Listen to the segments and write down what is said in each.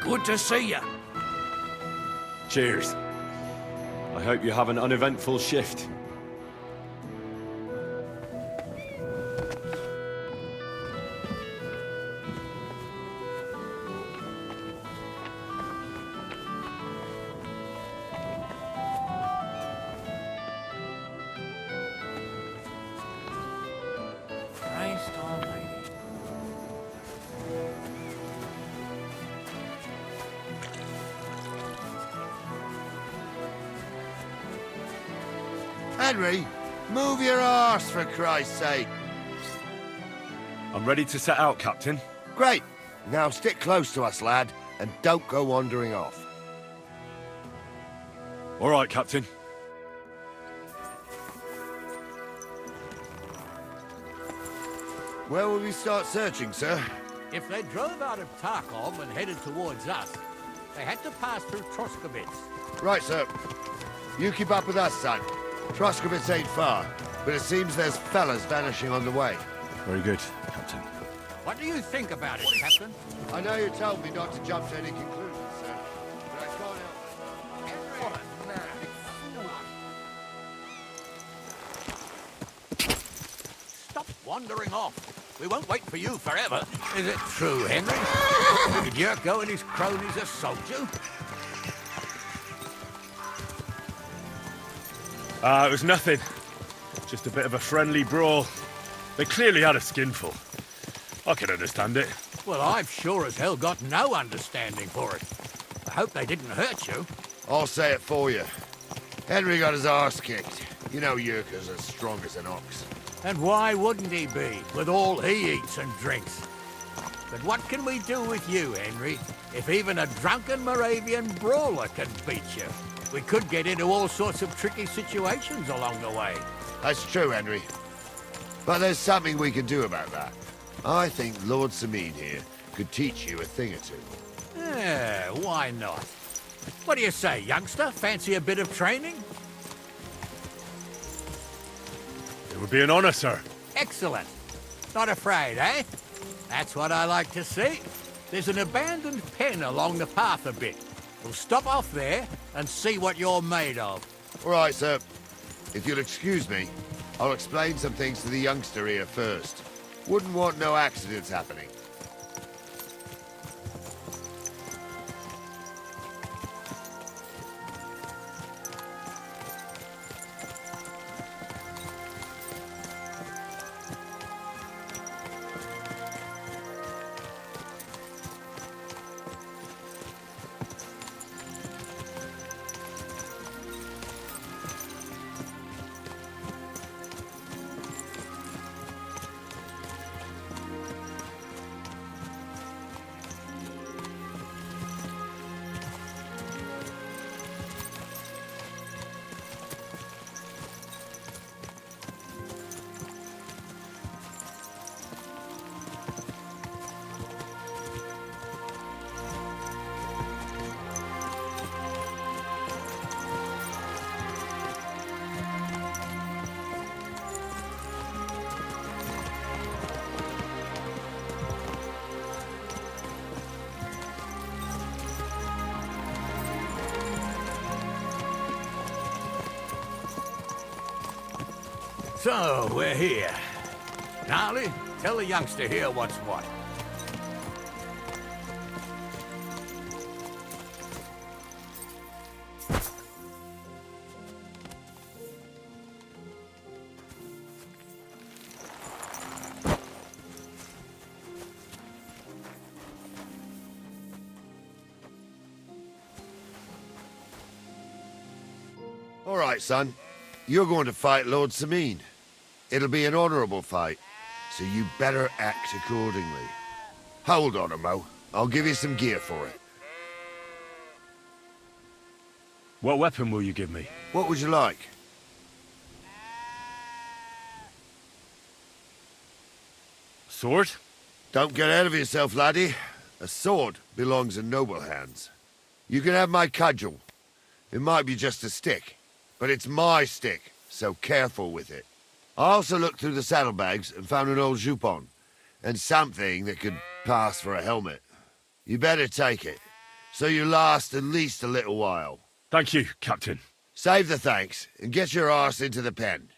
Good to see you. Cheers. I hope you have an uneventful shift. Christ almighty. Henry, move your arse for Christ's sake. I'm ready to set out, Captain. Great. Now stick close to us, lad, and don't go wandering off. All right, Captain. Where will we start searching, sir? If they drove out of Tarkov and headed towards us, they had to pass through Troskovitz. Right, sir. You keep up with us, son. Troskovitz ain't far, but it seems there's fellas vanishing on the way. Very good, Captain. What do you think about it, Captain? I know you told me not to jump to any conclusions, sir, but I can't help it. Stop wandering off. We won't wait for you forever. Is it true, Henry? Did Yurko and his cronies assault you? It was nothing. Just a bit of a friendly brawl. They clearly had a skinful. I can understand it. Well, I've sure as hell got no understanding for it. I hope they didn't hurt you. I'll say it for you. Henry got his arse kicked. You know Yurka's as strong as an ox. And why wouldn't he be, with all he eats and drinks? But what can we do with you, Henry, if even a drunken Moravian brawler can beat you? We could get into all sorts of tricky situations along the way. That's true, Henry. But there's something we can do about that. I think Lord Sameen here could teach you a thing or two. Yeah, why not? What do you say, youngster? Fancy a bit of training? It would be an honor, sir. Excellent. Not afraid, eh? That's what I like to see. There's an abandoned pen along the path a bit. We'll stop off there and see what you're made of. All right, sir. If you'll excuse me, I'll explain some things to the youngster here first. Wouldn't want no accidents happening. So, we're here. Gnarly, tell the youngster here what's what. All right, son. You're going to fight Lord Sameen. It'll be an honorable fight, so you better act accordingly. Hold on, Mo. I'll give you some gear for it. What weapon will you give me? What would you like? Sword? Don't get ahead of yourself, laddie. A sword belongs in noble hands. You can have my cudgel. It might be just a stick, but it's my stick, so careful with it. I also looked through the saddlebags and found an old jupon, and something that could pass for a helmet. You better take it. so you last at least a little while. Thank you, Captain. Save the thanks, and get your arse into the pen.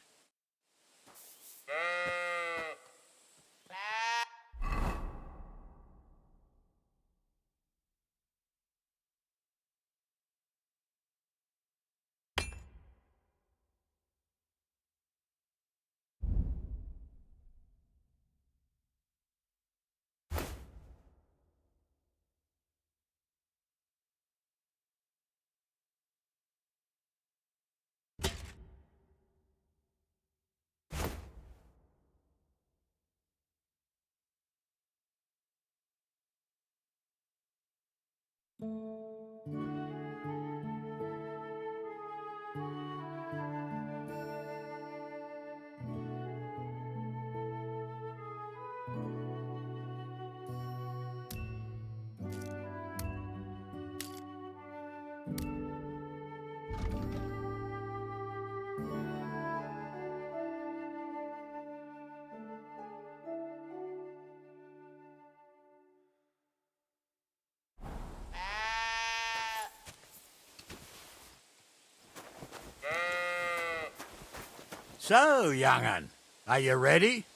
So, young'un, are you ready?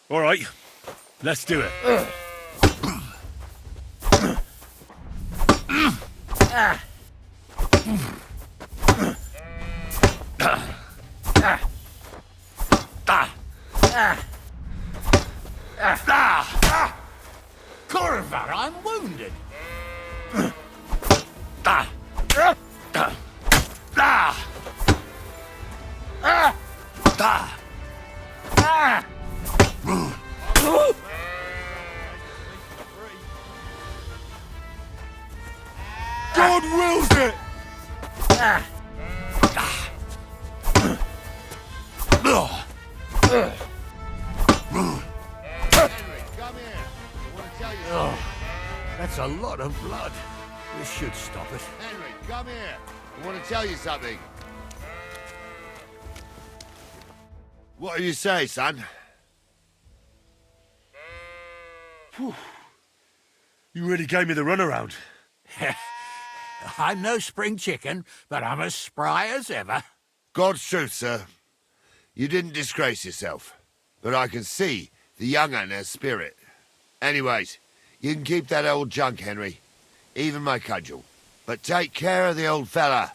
All right, let's do it. Corver, I'm wounded. God wills it! Henry, come here. I want to tell you something. That's a lot of blood. This should stop it. Henry, come here. I want to tell you something. What do you say, son? You really gave me the runaround. I'm no spring chicken, but I'm as spry as ever. God's truth, sir. You didn't disgrace yourself, but I can see the young un has spirit. Anyways, you can keep that old junk, Henry. Even my cudgel. But take care of the old fella.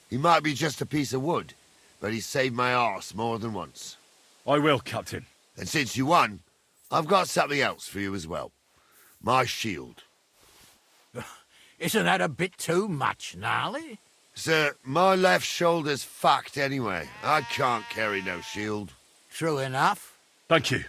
He might be just a piece of wood, but he saved my arse more than once. I will, Captain. And since you won, I've got something else for you as well. My shield. Isn't that a bit too much, Gnarly? Sir, my left shoulder's fucked anyway. I can't carry no shield. True enough. Thank you.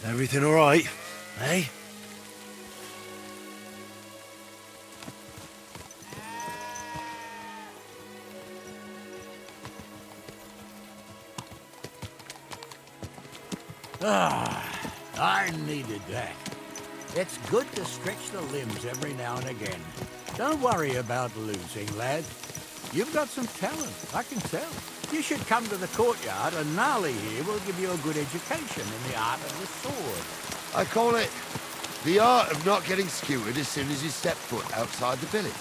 Everything all right, eh? I needed that. It's good to stretch the limbs every now and again. Don't worry about losing, lad. You've got some talent, I can tell. You should come to the courtyard, and Gnarly here will give you a good education in the art of the sword. I call it the art of not getting skewered as soon as you step foot outside the village.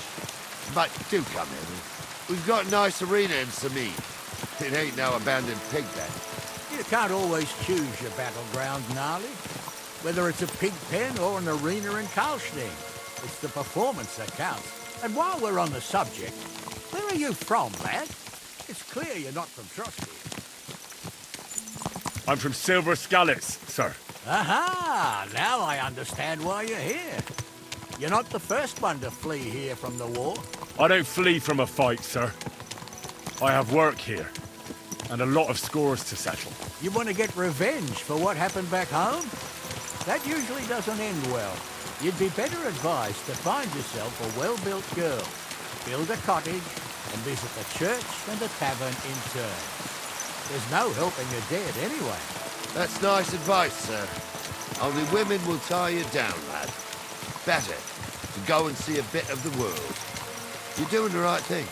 But do come, Henry. We've got a nice arena in Sameen. It ain't no abandoned pig pen. You can't always choose your battleground, Gnarly. Whether it's a pig pen or an arena in Karlstein, it's the performance that counts. And while we're on the subject, where are you from, lad? It's clear you're not from Trotsky. I'm from Silver Scalets, sir. Aha! Now I understand why you're here. You're not the first one to flee here from the war. I don't flee from a fight, sir. I have work here, and a lot of scores to settle. You want to get revenge for what happened back home? That usually doesn't end well. You'd be better advised to find yourself a well-built girl, build a cottage, and visit the church and the tavern in turn. There's no helping the dead anyway. That's nice advice, sir. Only women will tie you down, lad. Better to go and see a bit of the world. You're doing the right thing.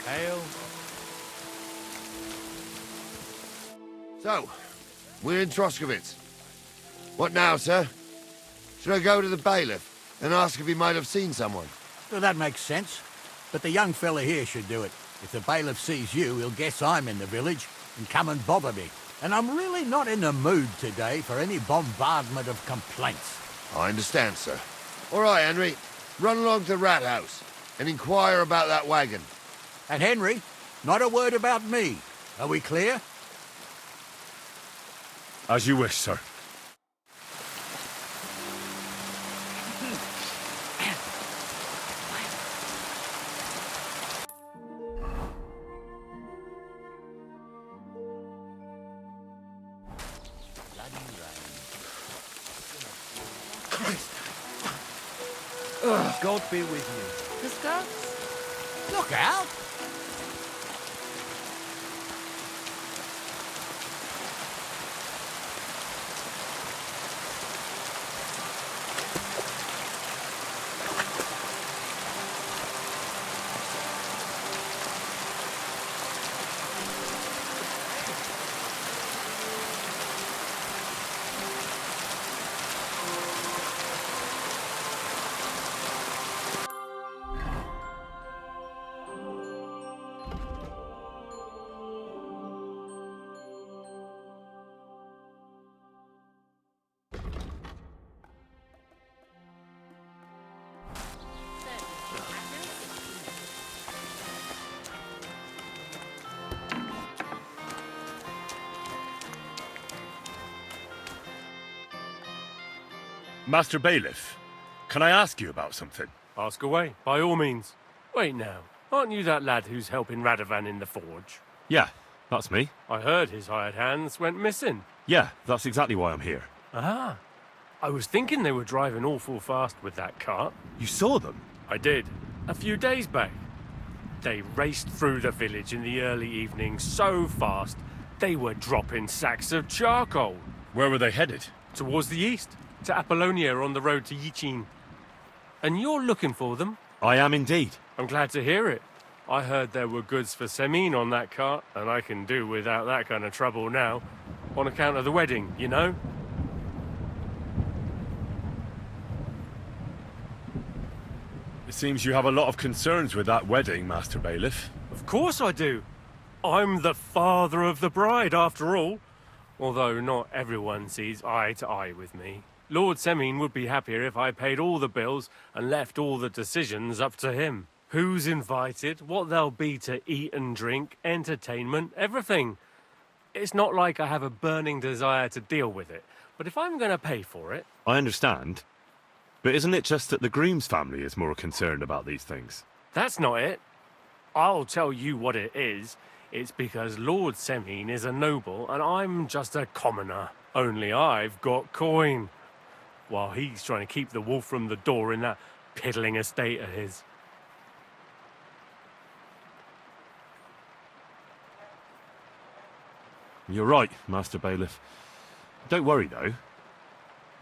Ale. So, we're in Troskovitz. What now, sir? Should I go to the bailiff and ask if he might have seen someone? Well, that makes sense. But the young fella here should do it. If the bailiff sees you, he'll guess I'm in the village and come and bother me. And I'm really not in the mood today for any bombardment of complaints. I understand, sir. All right, Henry. Run along to the rat house and inquire about that wagon. And Henry, not a word about me. Are we clear? As you wish, sir. God be with you. The Scots? Look out! Master Bailiff, can I ask you about something? Ask away, by all means. Wait now, aren't you that lad who's helping Radovan in the forge? Yeah, that's me. I heard his hired hands went missing. Yeah, that's exactly why I'm here. Ah, I was thinking they were driving awful fast with that cart. You saw them? I did, a few days back. They raced through the village in the early evening so fast, they were dropping sacks of charcoal. Where were they headed? Towards the east, to Apollonia on the road to Yichin. And you're looking for them? I am indeed. I'm glad to hear it. I heard there were goods for Semin on that cart, and I can do without that kind of trouble now. On account of the wedding, you know? It seems you have a lot of concerns with that wedding, Master Bailiff. Of course I do. I'm the father of the bride, after all. Although not everyone sees eye to eye with me. Lord Semin would be happier if I paid all the bills and left all the decisions up to him. Who's invited, what there'll be to eat and drink, entertainment, everything. It's not like I have a burning desire to deal with it, but if I'm going to pay for it... I understand. But isn't it just that the groom's family is more concerned about these things? That's not it. I'll tell you what it is. It's because Lord Semin is a noble and I'm just a commoner. Only I've got coin. While he's trying to keep the wolf from the door in that piddling estate of his. You're right, Master Bailiff. Don't worry, though.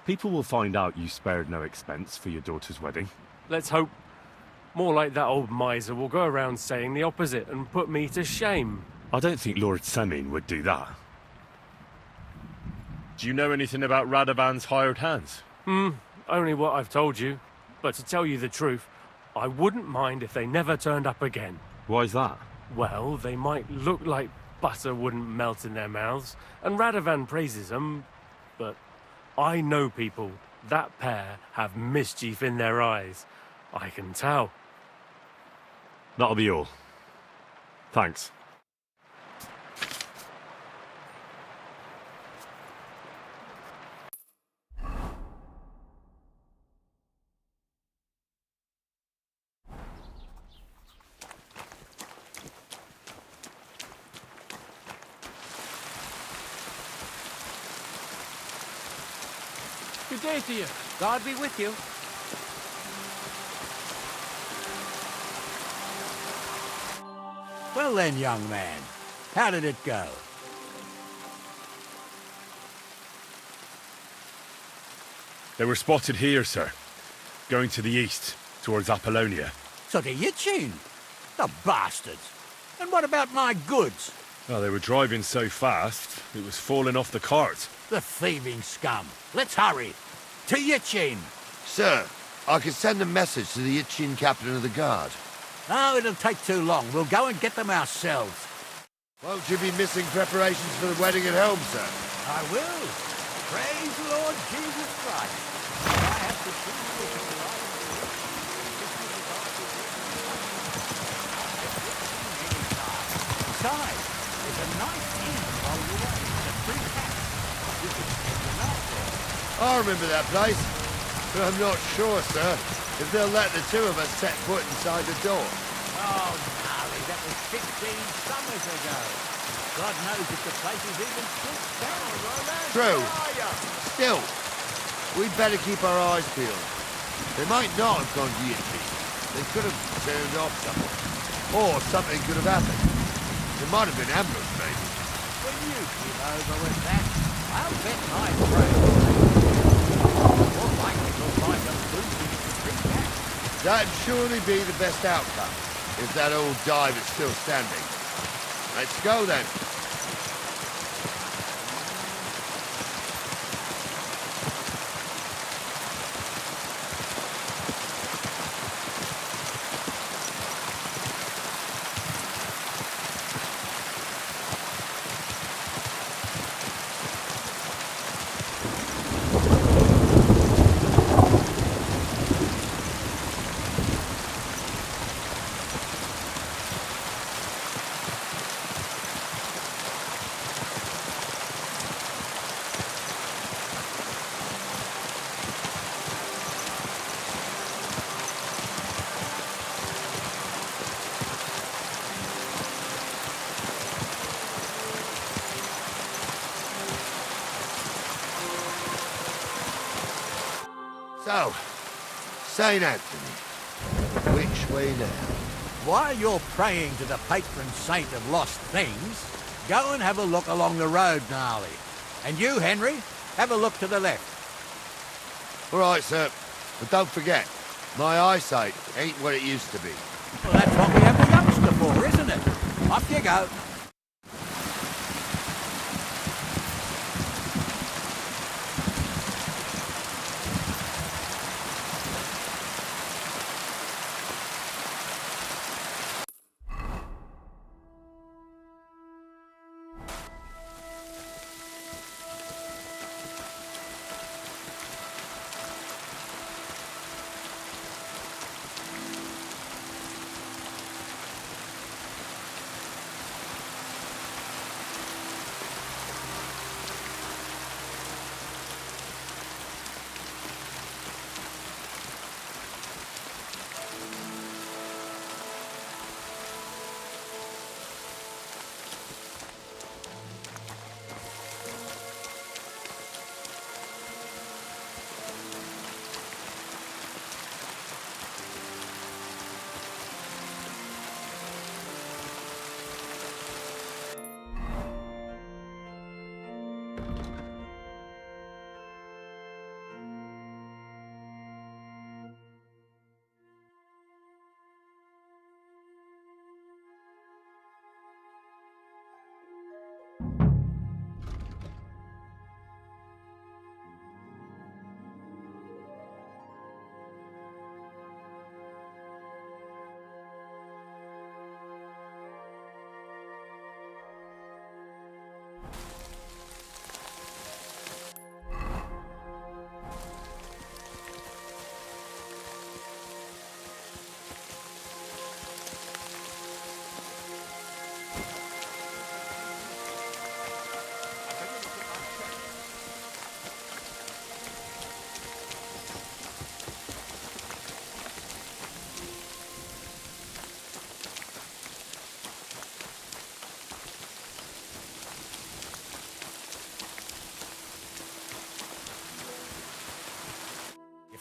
People will find out you spared no expense for your daughter's wedding. Let's hope. More like that old miser will go around saying the opposite and put me to shame. I don't think Lord Semin would do that. Do you know anything about Radovan's hired hands? Only what I've told you. But to tell you the truth, I wouldn't mind if they never turned up again. Why's that? Well, they might look like butter wouldn't melt in their mouths, and Radovan praises them, but I know people. That pair have mischief in their eyes. I can tell. That'll be all. Thanks. Good day to you. God be with you. Well then, young man, how did it go? They were spotted here, sir. Going to the east, towards Apollonia. So to Yitchin? The bastards. And what about my goods? Well, they were driving so fast, it was falling off the cart. The thieving scum. Let's hurry. To Yitchin. Sir, I can send a message to the Itchin captain of the guard. Oh, it'll take too long. We'll go and get them ourselves. Won't you be missing preparations for the wedding at home, sir? I will. Praise the Lord Jesus Christ. I have to see you with your life. Besides, there's a nice inn while you're away. The Three Cats. You can spend the night there. I remember that place, but I'm not sure, sir, if they'll let the two of us set foot inside the door. Oh, Gnarly, that was 15 summers ago. God knows if the place is even still standing. True. Where are you? Still, we'd better keep our eyes peeled. They might not have gone to Yitchin. They could have turned off someone. Or something could have happened. It might have been ambushed, maybe. When you keep over with that, I'll bet my friend. More likely we'll find them losing Three Cats. That'd surely be the best outcome, if that old dive is still standing. Let's go, then. So, St. Anthony, which way now? While you're praying to the patron saint of lost things, go and have a look along the road, Gnarly. And you, Henry, have a look to the left. All right, sir. But don't forget, my eyesight ain't what it used to be. Well, that's what we have the youngster for, isn't it? Off you go.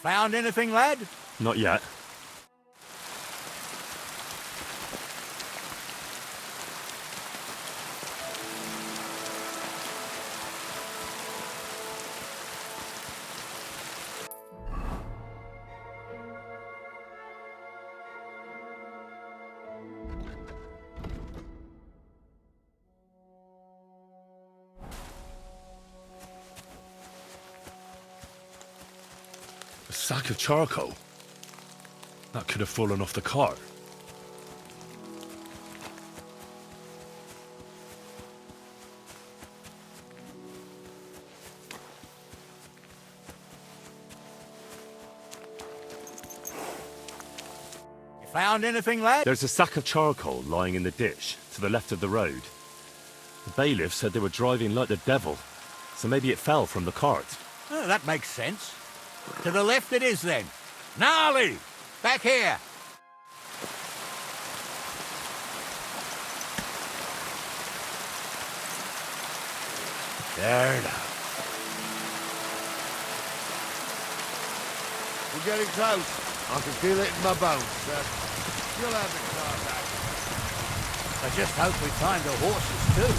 Found anything, lad? Not yet. A sack of charcoal? That could have fallen off the cart. You found anything, lad? There's a sack of charcoal lying in the ditch to the left of the road. The bailiff said they were driving like the devil, so maybe it fell from the cart. Oh, that makes sense. To the left it is, then. Gnarly! Back here! There now. We're getting close. I can feel it in my bones, sir. You'll have the car back. I just hope we find the horses, too.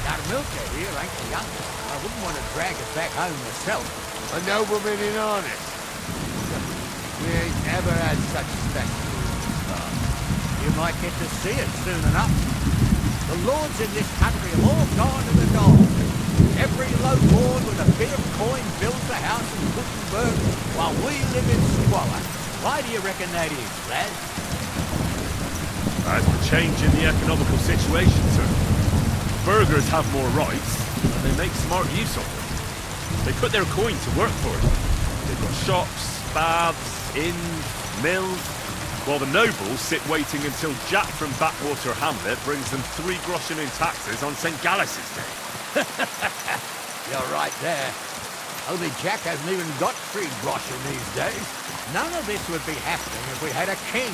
Our milker here ain't the youngest. I wouldn't want to drag it back home myself. A nobleman in harness. We ain't ever had such spectacle in this car. You might get to see it soon enough. The lords in this country have all gone to the dogs. Every low lord with a bit of coin builds a house in Gutenberg while we live in squalor. Why do you reckon that is, lad? That's the change in the economical situation, sir. Burghers have more rights, and they make smart use of them. They put their coin to work for them. They've got shops, baths, inns, mills, while the nobles sit waiting until Jack from Backwater Hamlet brings them 3 groschen in taxes on St. Gallus's Day. You're right there. Only Jack hasn't even got 3 groschen these days. None of this would be happening if we had a king.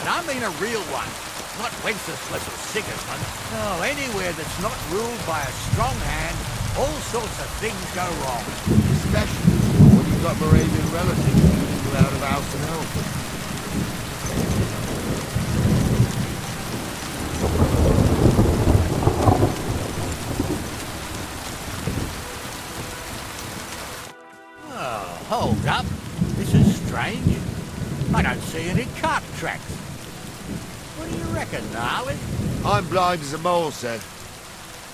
And I mean a real one. Not Wenceslas or Sigismund. No, anywhere that's not ruled by a strong hand, all sorts of things go wrong. Especially when you've got Moravian relatives who out of house and home. Oh, hold up. This is strange. I don't see any cart tracks. What do you reckon, Gnarly? I'm blind as a mole, sir.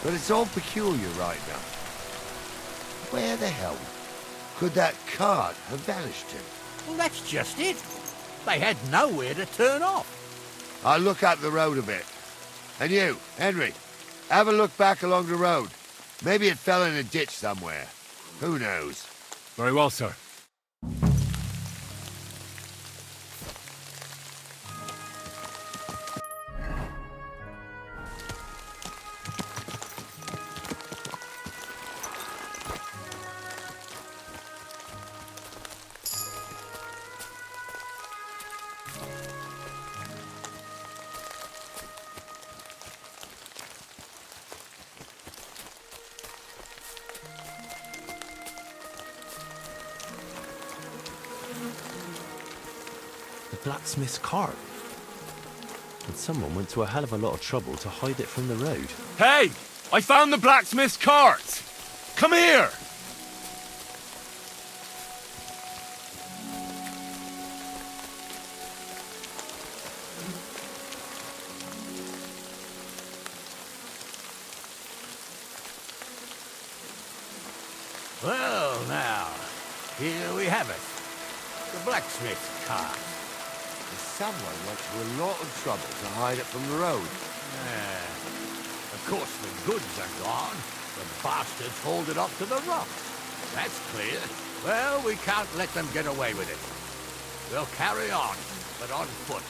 But it's all peculiar right now. Where the hell could that cart have vanished to? Well, that's just it. They had nowhere to turn off. I'll look up the road a bit. And you, Henry, have a look back along the road. Maybe it fell in a ditch somewhere. Who knows? Very well, sir. Blacksmith's cart. And someone went to a hell of a lot of trouble to hide it from the road. Hey! I found the blacksmith's cart! Come here! Well, now, here we have it. The blacksmith's cart. Someone went to a lot of trouble to hide it from the road. Yeah. Of course, the goods are gone. The bastards hauled it off to the rocks. That's clear. Well, we can't let them get away with it. We'll carry on, but on foot.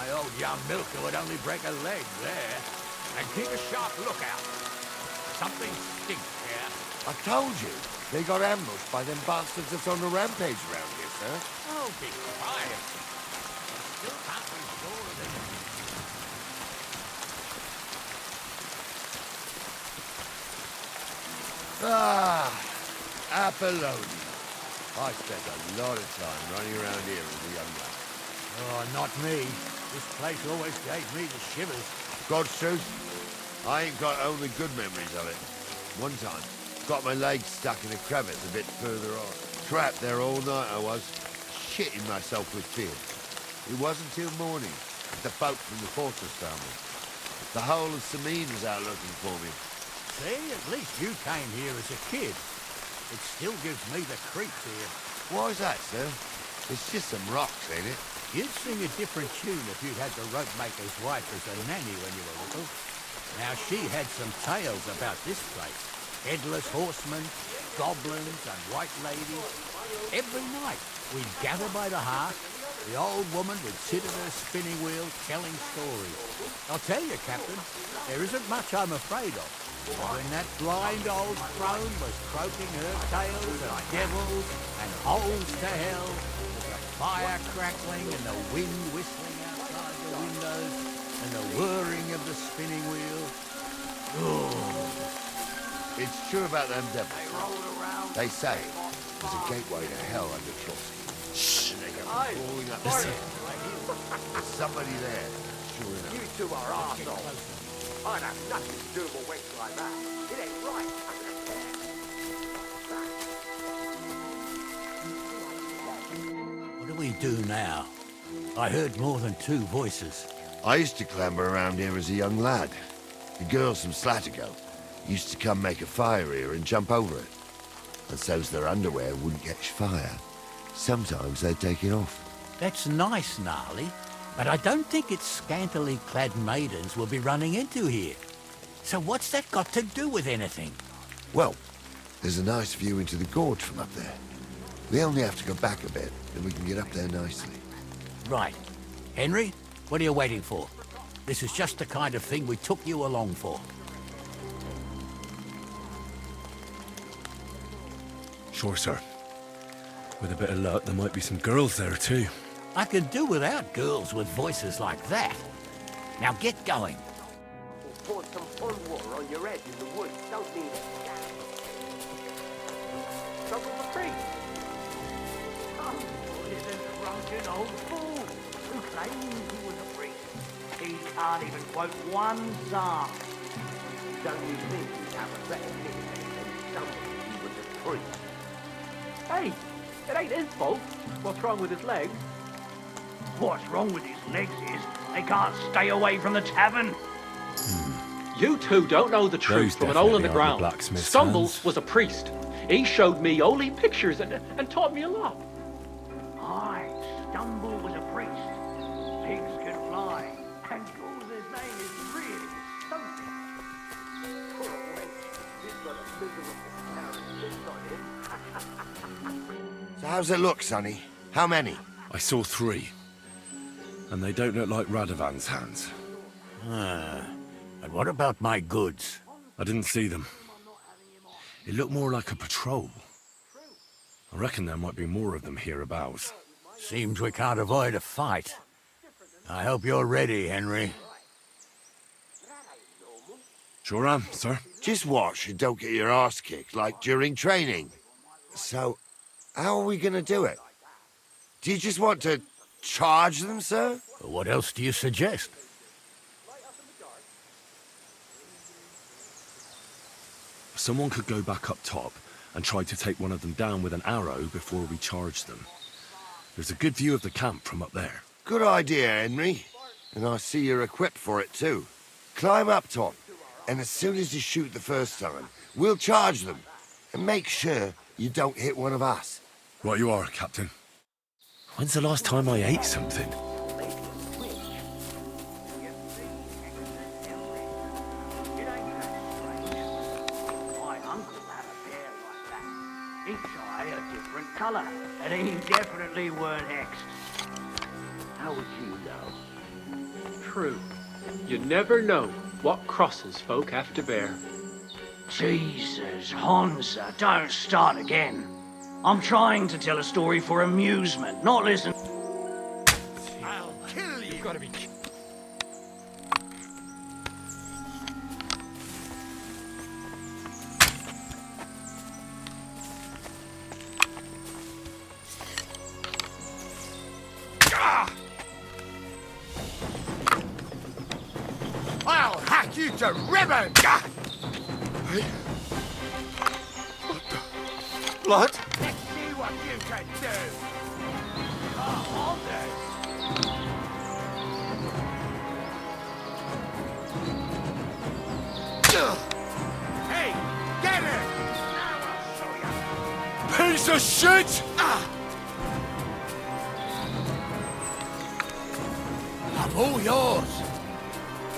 My old young milker would only break a leg there. And keep a sharp lookout. Something stinks here. I told you, they got ambushed by them bastards that's on the rampage around here, sir. Oh, be quiet. Still can't be sure of it. Ah, Apollonia. I spent a lot of time running around here as a young lad. Oh, not me. This place always gave me the shivers. God's truth, I ain't got only good memories of it. One time, got my leg stuck in a crevice a bit further on. Trapped there all night I was, shitting myself with fear. It wasn't till morning that the boat from the fortress found me. The whole of Sameen was out looking for me. See, at least you came here as a kid. It still gives me the creeps here. Why is that, sir? It's just some rocks, ain't it? You'd sing a different tune if you'd had the rope maker's wife as a nanny when you were little. Now, she had some tales about this place. Headless horsemen, goblins and white ladies. Every night, we'd gather by the hearth. The old woman would sit at her spinning wheel telling stories. I'll tell you, Captain, there isn't much I'm afraid of. But when that blind old crone was croaking her tales of devils and holes to hell, with the fire crackling and the wind whistling outside the windows and the whirring of the spinning wheel. Oh, It's true about them devils. They say there's a gateway to hell under Trotsky. Shh! And they come crawling up the stairs. There's somebody there, sure enough. You two are arseholes. I'd have nothing to do with a wench like that. It ain't right. what do we do now? I heard more than two voices. I used to clamber around here as a young lad. The girls from Slattergo used to come make a fire here and jump over it. And so's their underwear wouldn't catch fire. Sometimes they'd take it off. That's nice, Gnarly, but I don't think it's scantily clad maidens we'll be running into here. So what's that got to do with anything? Well, there's a nice view into the gorge from up there. We only have to go back a bit, and we can get up there nicely. Right. Henry, what are you waiting for? This is just the kind of thing we took you along for. Sure, sir. With a bit of luck, there might be some girls there, too. I can do without girls with voices like that. Now get going. Pour some pond water on your head in the woods. Don't need it. Trouble the priest. Oh, he's a drunken old fool who claims he was a priest. He can't even quote one psalm. Don't you think he'd have a better nickname than somebody who was a priest? Hey, it ain't his fault. What's wrong with his legs? What's wrong with his legs is they can't stay away from the tavern. You two don't know the truth from an hole in the definitely aren't the ground. blacksmith's Stumbles hands. was a priest. He showed me holy pictures and taught me a lot. Aye, Stumble was a priest. Pigs can fly, and Gauze's name is really something. Poor wench, he's got a miserable pair of lips on him. So how's it look, Sonny? How many? I saw 3. And they don't look like Radovan's hands. And what about my goods? I didn't see them. It looked more like a patrol. I reckon there might be more of them hereabouts. Seems we can't avoid a fight. I hope you're ready, Henry. Sure am, sir. Just watch and don't get your arse kicked like during training. So, how are we gonna do it? Do you just want to charge them, sir? What else do you suggest? Someone could go back up top and try to take one of them down with an arrow before we charge them. There's a good view of the camp from up there. Good idea, Henry. And I see you're equipped for it too. Climb up top, and as soon as you shoot the first time, we'll charge them. And make sure you don't hit one of us. Right you are, Captain. When's the last time I ate something? My uncle had a pair like that. Each eye a different colour, and he definitely weren't hexed. How would you know? True. You never know what crosses folk have to bear. Jesus, Honza, don't start again. I'm trying to tell a story for amusement, not listen. I'll kill you! You've got to be... to ribbon! Blood? Let's see what you can do. Hey, get him! Now I'll show you. Piece of shit! I'm all yours.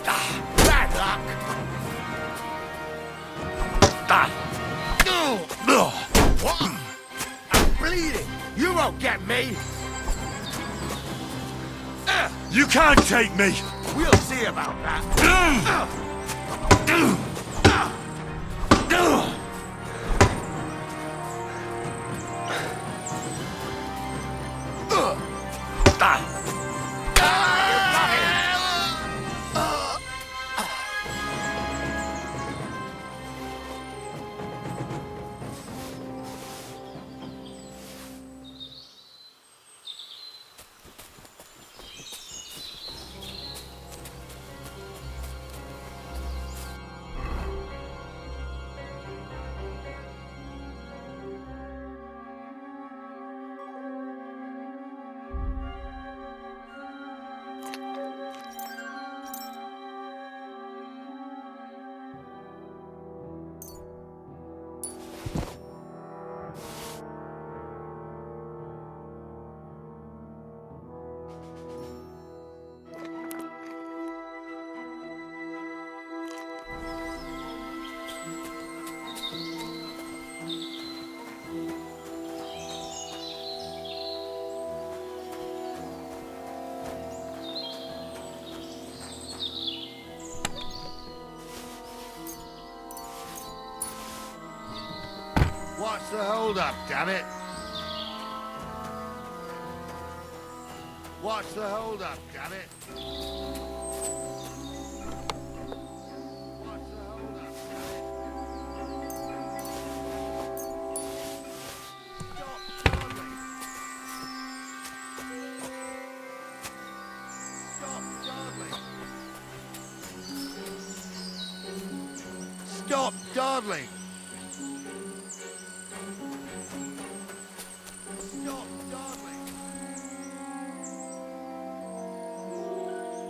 Bad luck. What? I'm bleeding. You won't get me. You can't take me! We'll see about that. What's the hold-up, damn it? What's the hold-up, damn it? What's the hold-up, damn it? Stop dawdling! Stop dawdling! Stop dawdling!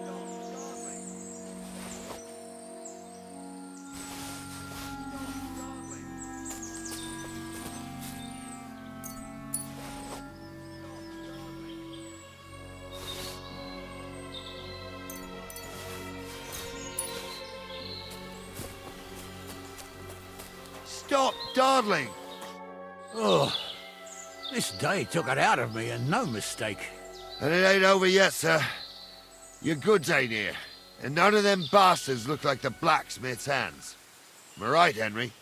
Stop dawdling! Stop dawdling! Oh, this day took it out of me, and no mistake. And it ain't over yet, sir. Your goods ain't here, and none of them bastards look like the blacksmith's hands. Am I right, Henry?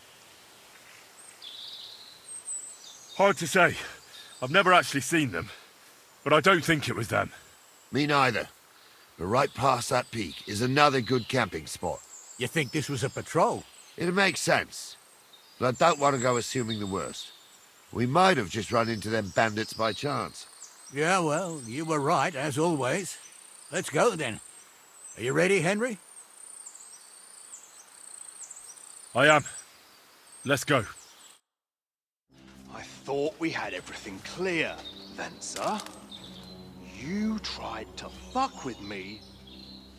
Hard to say. I've never actually seen them. But I don't think it was them. Me neither. But right past that peak is another good camping spot. You think this was a patrol? It makes sense. But I don't want to go assuming the worst. We might have just run into them bandits by chance. Yeah, well, you were right, as always. Let's go, then. Are you ready, Henry? I am. Let's go. I thought we had everything clear, Venser. You tried to fuck with me,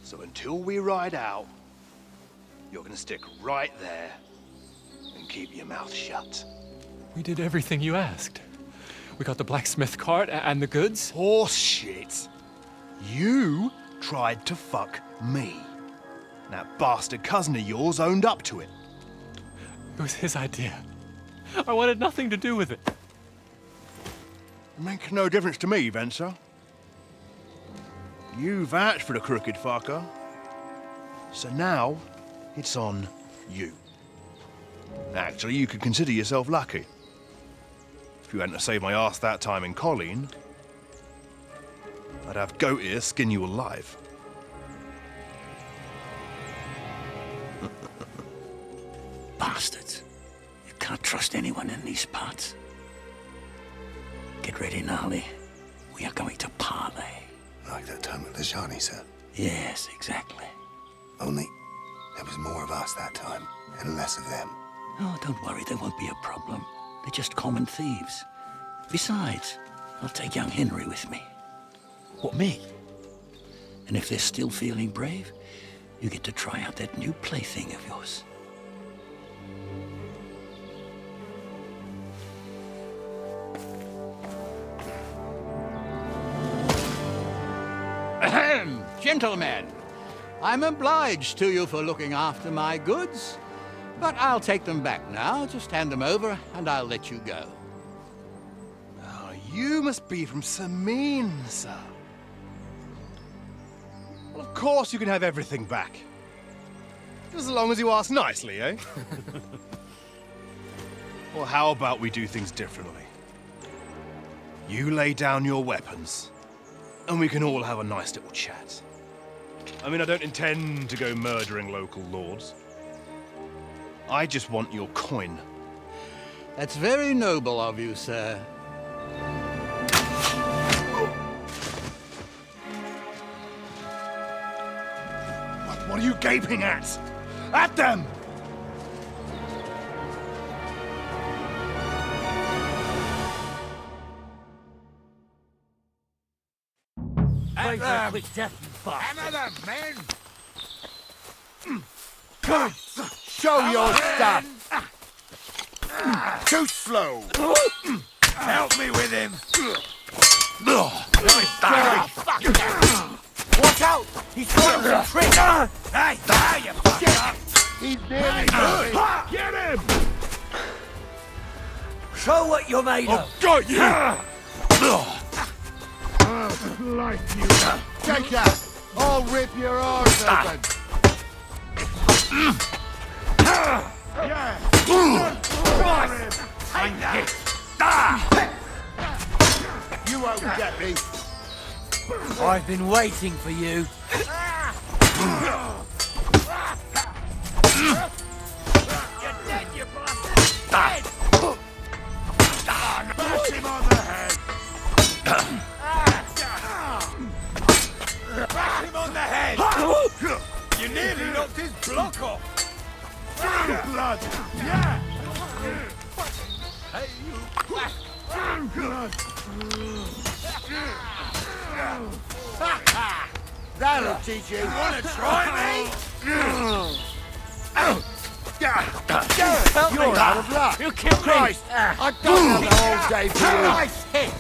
so until we ride out, you're gonna stick right there and keep your mouth shut. We did everything you asked. We got the blacksmith cart and the goods. Horse shit. You tried to fuck me. That bastard cousin of yours owned up to it. It was his idea. I wanted nothing to do with it. It makes no difference to me, Venser. You vouched for the crooked fucker. So now, it's on you. Actually, you could consider yourself lucky. If you hadn't saved my ass that time in Colleen, I'd have goat ear skin you alive. Bastards. You can't trust anyone in these parts. Get ready, Gnarly. We are going to parley. Like that time at the Shani, sir. Yes, exactly. Only, There was more of us that time, and less of them. Oh, don't worry, there won't be a problem. They're just common thieves. Besides, I'll take young Henry with me. What, me? And if they're still feeling brave, you get to try out that new plaything of yours. Ahem, gentlemen, I'm obliged to you for looking after my goods, but I'll take them back now. Just hand them over, and I'll let you go. Oh, you must be from Samin, sir. Well, of course you can have everything back. Just as long as you ask nicely, eh? Well, how about we do things differently? You lay down your weapons, and we can all have a nice little chat. I mean, I don't intend to go murdering local lords. I just want your coin. That's very noble of you, sir. What are you gaping at? At them! At them! Quick death, you bastard. Hammer them, men! Come! Show your stuff! Too slow! Help me with him! Watch out! He's throwing some tricks! Hey, there you fucker! He's nearly good! Get him! Show what you're made of! Got you! Like you! Take that! I'll rip your arse open! Yeah! You won't get me! I've been waiting for you. You're dead, you bastard! Dead! Bash him on the head! Bash him on the head! You nearly knocked his block off! Blood! Yeah! Hey, you Blood! That'll teach you! Wanna try me? You're out of luck! You killed me! Christ! I don't have the whole day for you! Nice hit!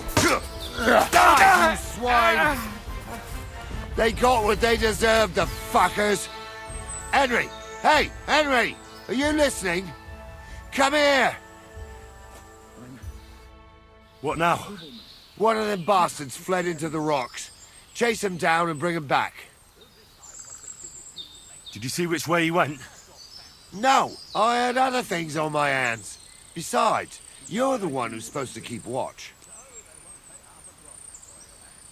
Die, you swine! They got what they deserved, the fuckers! Henry! Hey, Henry! Are you listening? Come here! What now? One of them bastards fled into the rocks. Chase him down and bring him back. Did you see which way he went? No, I had other things on my hands. Besides, you're the one who's supposed to keep watch.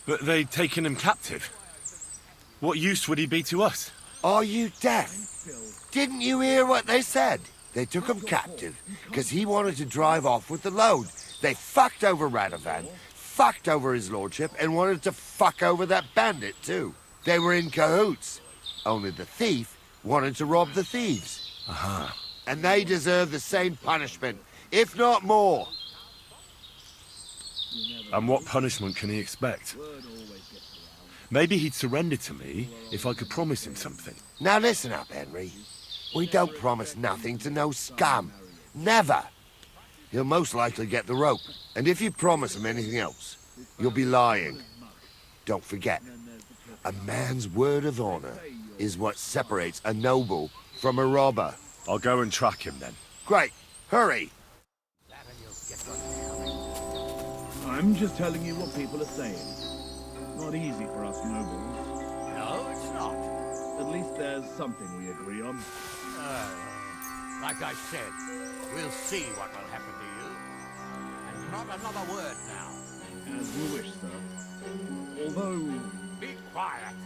But they'd taken him captive. What use would he be to us? Are you deaf? Didn't you hear what they said? They took him captive because he wanted to drive off with the load. They fucked over Radovan, fucked over his lordship, and wanted to fuck over that bandit too. They were in cahoots. Only the thief wanted to rob the thieves. And they deserve the same punishment, if not more. And what punishment can he expect? Maybe he'd surrender to me if I could promise him something. Now listen up, Henry. We don't promise nothing to no scum. Never. He'll most likely get the rope. And if you promise him anything else, you'll be lying. Don't forget, a man's word of honor is what separates a noble from a robber. I'll go and track him then. Great. Hurry. I'm just telling you what people are saying. Not easy for us nobles. No, it's not. At least there's something we agree on. Like I said, we'll see what will happen to you. And not another word now. As you wish, sir. Although... Be quiet.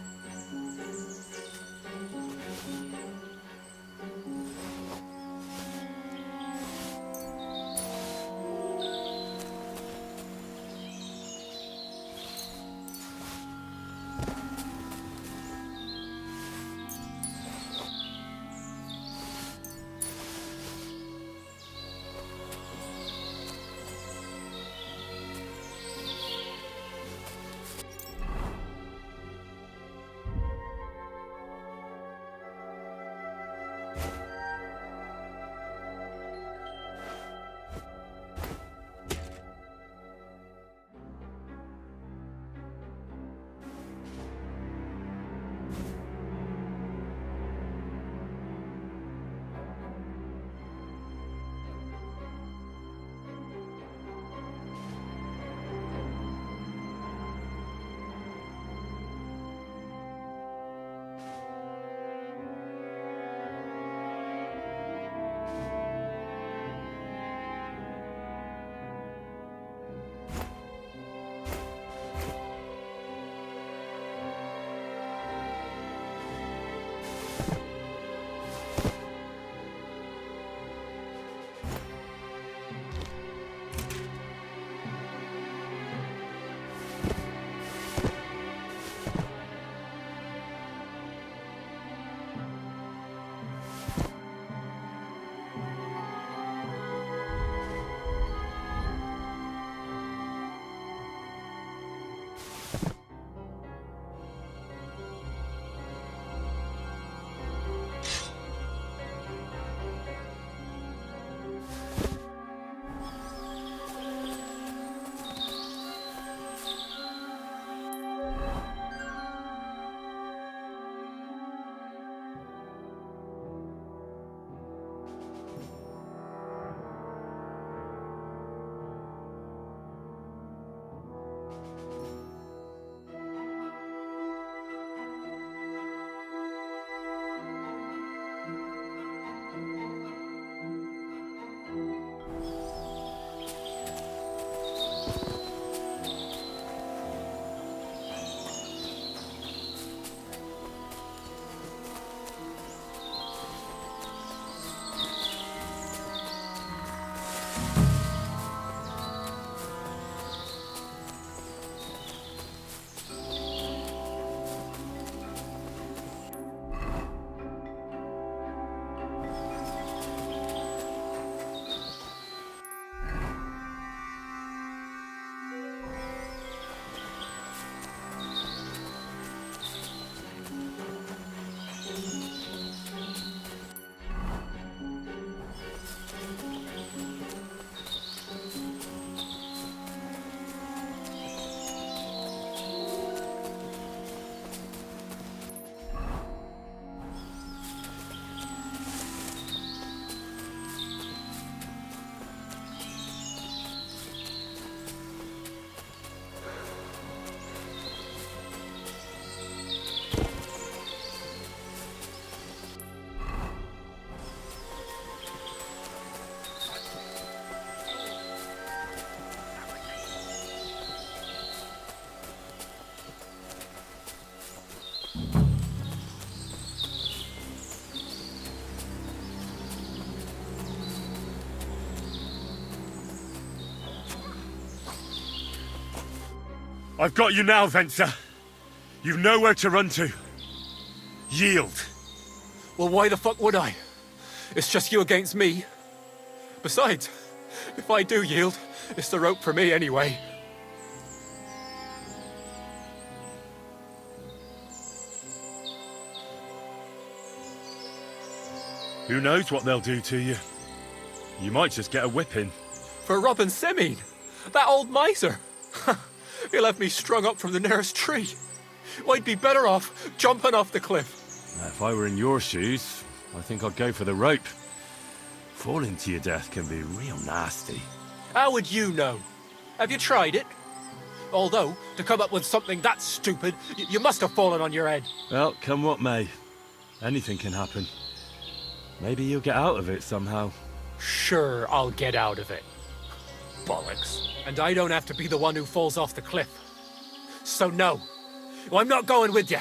I've got you now, Venser. You've nowhere to run to. Yield. Well, why the fuck would I? It's just you against me. Besides, if I do yield, it's the rope for me anyway. Who knows what they'll do to you? You might just get a whipping. For robbing Semine, that old miser. He'll have me strung up from the nearest tree. I'd be better off jumping off the cliff. If I were in your shoes, I think I'd go for the rope. Falling to your death can be real nasty. How would you know? Have you tried it? Although, to come up with something that stupid, you must have fallen on your head. Well, come what may. Anything can happen. Maybe you'll get out of it somehow. Sure, I'll get out of it. Bollocks. And I don't have to be the one who falls off the cliff. So no, I'm not going with you.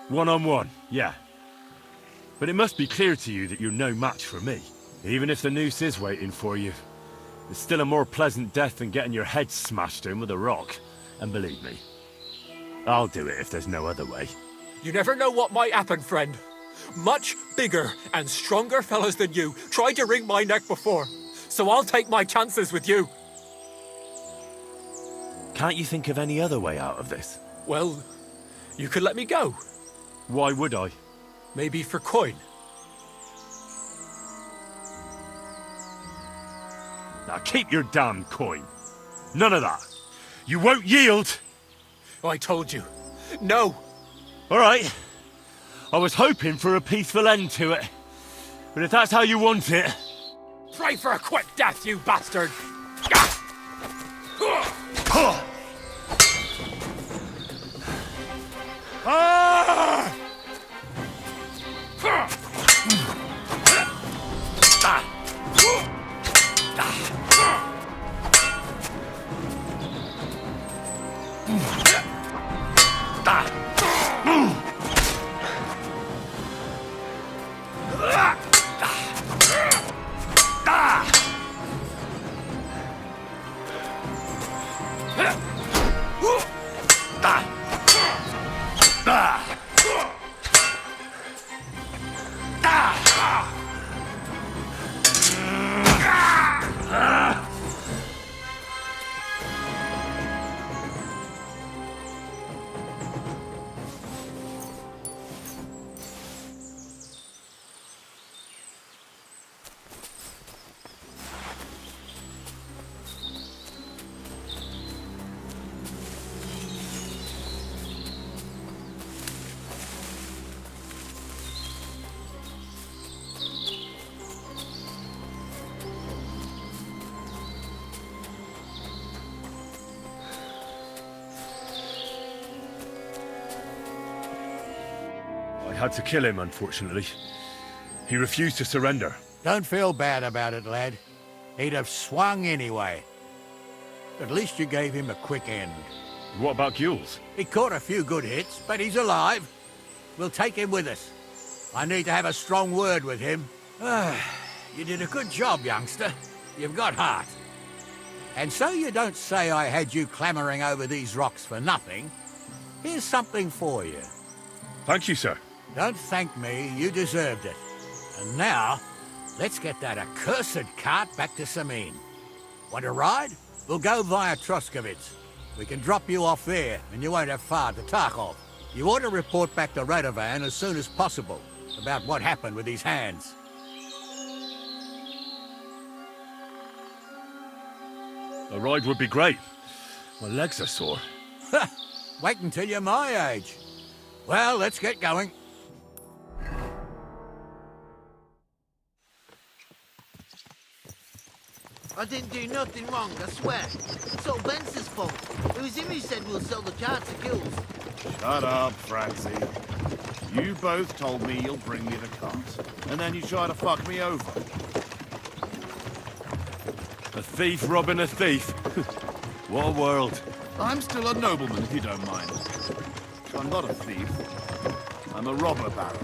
One-on-one, yeah. But it must be clear to you that you're no match for me. Even if the noose is waiting for you, it's still a more pleasant death than getting your head smashed in with a rock. And believe me, I'll do it if there's no other way. You never know what might happen, friend. Much bigger and stronger fellas than you tried to wring my neck before, so I'll take my chances with you. Can't you think of any other way out of this? Well, you could let me go. Why would I? Maybe for coin. Now keep your damn coin. None of that. You won't yield. I told you. No. All right. I was hoping for a peaceful end to it. But if that's how you want it... Pray for a quick death, you bastard! I had to kill him, unfortunately. He refused to surrender. Don't feel bad about it, lad. He'd have swung anyway. At least you gave him a quick end. What about Gules? He caught a few good hits, but he's alive. We'll take him with us. I need to have a strong word with him. You did a good job, youngster. You've got heart. And so you don't say I had you clambering over these rocks for nothing, here's something for you. Thank you, sir. Don't thank me, you deserved it. And now, let's get that accursed cart back to Sameen. Want to ride? We'll go via Troskovitz. We can drop you off there, and you won't have far to Tarkov. You ought to report back to Radovan as soon as possible about what happened with his hands. A ride would be great. My legs are sore. Wait until you're my age. Well, let's get going. I didn't do nothing wrong, I swear. It's all Bence's fault. It was him who said we'll sell the car to Gills. Shut up, Francie. You both told me you'll bring me the cart, and then you try to fuck me over. A thief robbing a thief. What a world. I'm still a nobleman, if you don't mind. I'm not a thief. I'm a robber baron.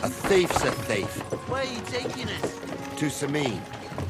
A thief's a thief. Where are you taking us? To Sameen,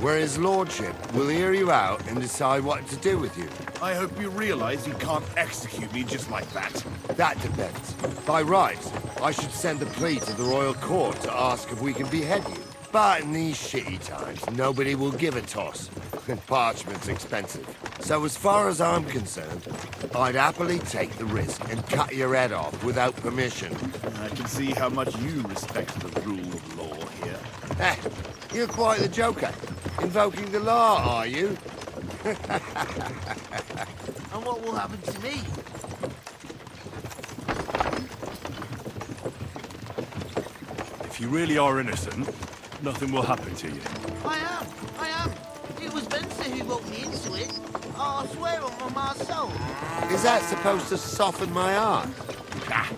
where his lordship will hear you out and decide what to do with you. I hope you realize you can't execute me just like that. That depends. By rights, I should send a plea to the royal court to ask if we can behead you. But in these shitty times, nobody will give a toss. And parchment's expensive. So as far as I'm concerned, I'd happily take the risk and cut your head off without permission. I can see how much you respect the rule of law here. Eh, you're quite the joker. Invoking the law, are you? And what will happen to me? If you really are innocent, nothing will happen to you. I am. It was Benson who got me into it. Oh, I swear on my ma's soul. Is that supposed to soften my heart? Ah,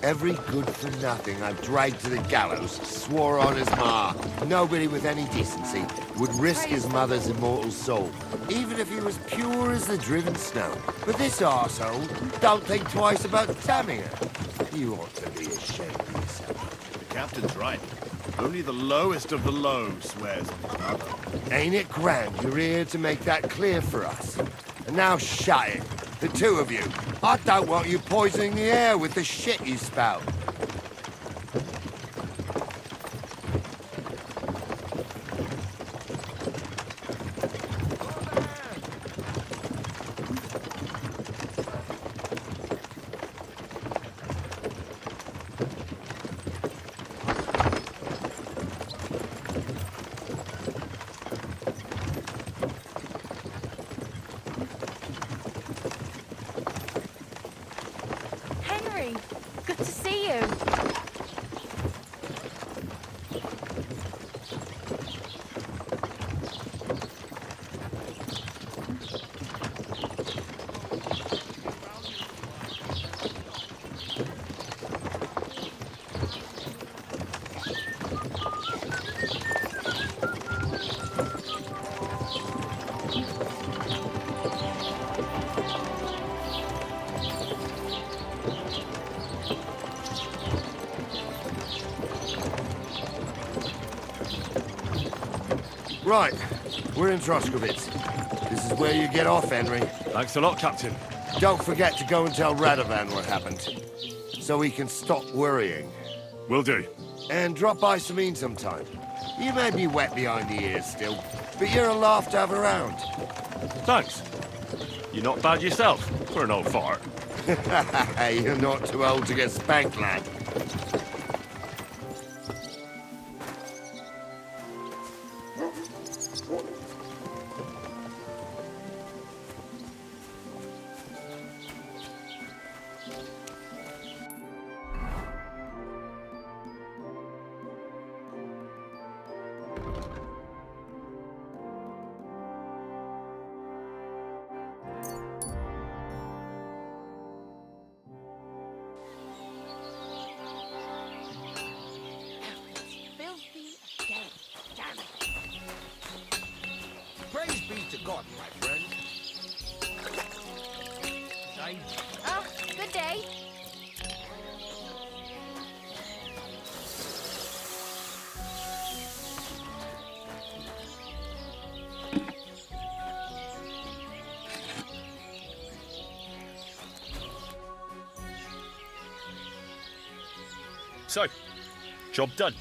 every good-for-nothing I've dragged to the gallows swore on his ma. Nobody with any decency would risk his mother's immortal soul, even if he was pure as the driven snow. But this arsehole don't think twice about damning her. You ought to be ashamed of yourself. The captain's right. Only the lowest of the low swears on his mother. Ain't it grand you're here to make that clear for us? And now shut it, the two of you. I don't want you poisoning the air with the shit you spout. Good to see you. Right, we're in Troskovitz. This is where you get off, Henry. Thanks a lot, Captain. Don't forget to go and tell Radovan what happened, so he can stop worrying. Will do. And drop by Sameen sometime. You may be wet behind the ears still, but you're a laugh to have around. Thanks. You're not bad yourself, for an old fart. You're not too old to get spanked, lad. Praise be to God, my friend. Oh, good day. So, job done.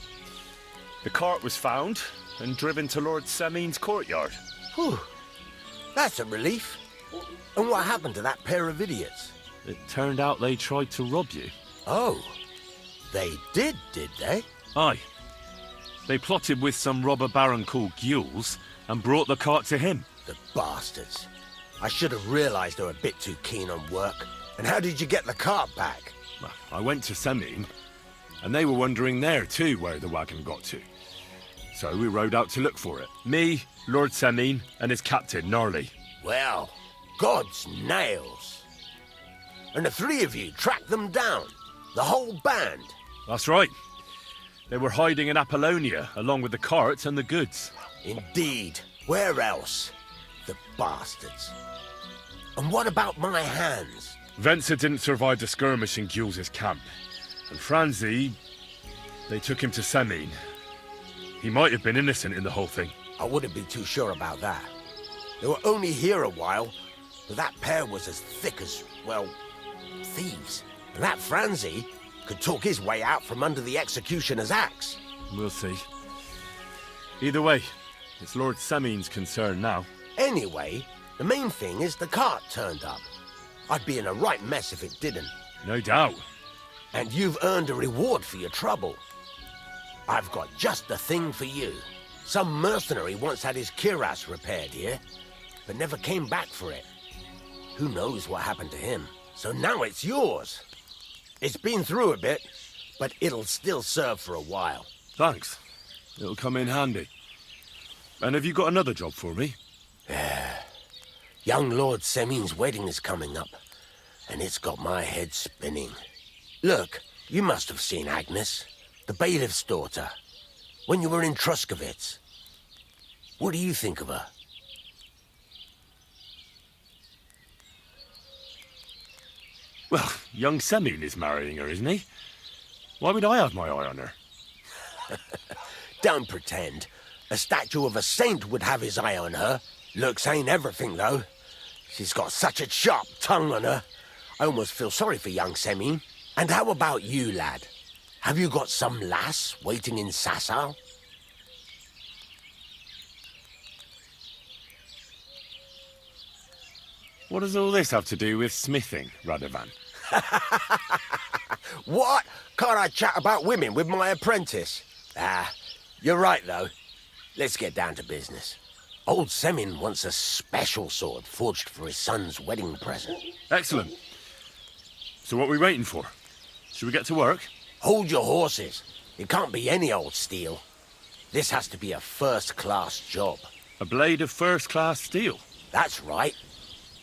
The cart was found and driven to Lord Semin's courtyard. Whew. That's a relief. And what happened to that pair of idiots? It turned out they tried to rob you. Oh. They did they? Aye. They plotted with some robber baron called Gules and brought the cart to him. The bastards. I should have realised they were a bit too keen on work. And how did you get the cart back? Well, I went to Semin, and they were wondering there too where the wagon got to. So we rode out to look for it. Me, Lord Semin, and his captain, Gnarly. Well, God's nails. And the three of you tracked them down? The whole band? That's right. They were hiding in Apollonia, along with the cart and the goods. Indeed. Where else? The bastards. And what about my hands? Venser didn't survive the skirmish in Gules' camp. And Franzi, they took him to Semin. He might have been innocent in the whole thing. I wouldn't be too sure about that. They were only here a while, but that pair was as thick as, well, thieves. And that Franzi could talk his way out from under the executioner's axe. We'll see. Either way, it's Lord Semin's concern now. Anyway, the main thing is the cart turned up. I'd be in a right mess if it didn't. No doubt. And you've earned a reward for your trouble. I've got just the thing for you. Some mercenary once had his cuirass repaired here, but never came back for it. Who knows what happened to him? So now it's yours. It's been through a bit, but it'll still serve for a while. Thanks. It'll come in handy. And have you got another job for me? Young Lord Semin's wedding is coming up, and it's got my head spinning. Look, you must have seen Agnes, the bailiff's daughter, when you were in Truskovitz. What do you think of her? Well, young Semin is marrying her, isn't he? Why would I have my eye on her? Don't pretend. A statue of a saint would have his eye on her. Looks ain't everything, though. She's got such a sharp tongue on her. I almost feel sorry for young Semin. And how about you, lad? Have you got some lass waiting in Sasau? What does all this have to do with smithing, Radovan? What? Can't I chat about women with my apprentice? You're right, though. Let's get down to business. Old Semin wants a special sword forged for his son's wedding present. Excellent. So what are we waiting for? Should we get to work? Hold your horses. It can't be any old steel. This has to be a first-class job. A blade of first-class steel? That's right.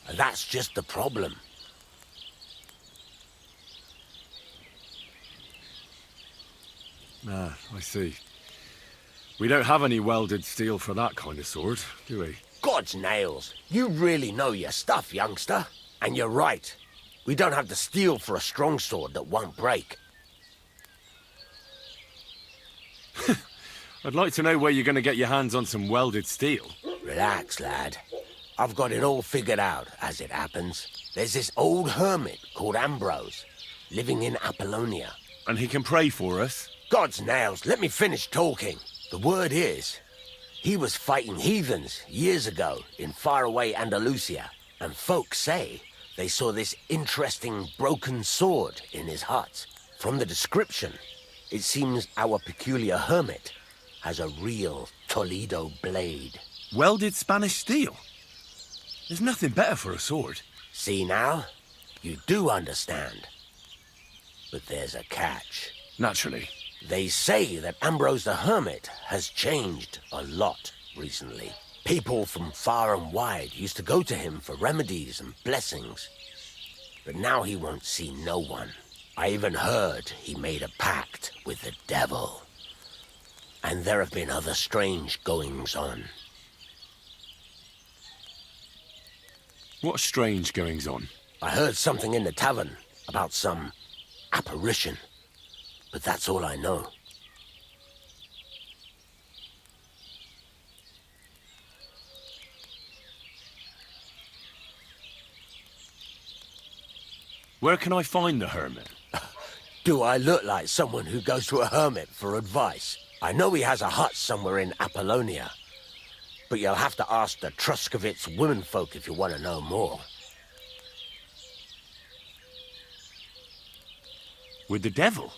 And that's just the problem. Ah, I see. We don't have any welded steel for that kind of sword, do we? God's nails. You really know your stuff, youngster. And you're right. We don't have the steel for a strong sword that won't break. I'd like to know where you're going to get your hands on some welded steel. Relax, lad. I've got it all figured out, as it happens. There's this old hermit called Ambrose, living in Apollonia. And he can pray for us? God's nails, let me finish talking. The word is, he was fighting heathens years ago in faraway Andalusia, and folks say they saw this interesting broken sword in his hut. From the description, it seems our peculiar hermit has a real Toledo blade. Welded Spanish steel? There's nothing better for a sword. See now? You do understand. But there's a catch. Naturally. They say that Ambrose the Hermit has changed a lot recently. People from far and wide used to go to him for remedies and blessings. But now he won't see no one. I even heard he made a pact with the devil. And there have been other strange goings-on. What strange goings-on? I heard something in the tavern about some apparition. But that's all I know. Where can I find the hermit? Do I look like someone who goes to a hermit for advice? I know he has a hut somewhere in Apollonia, but you'll have to ask the Truscovitz womenfolk if you want to know more. With the devil?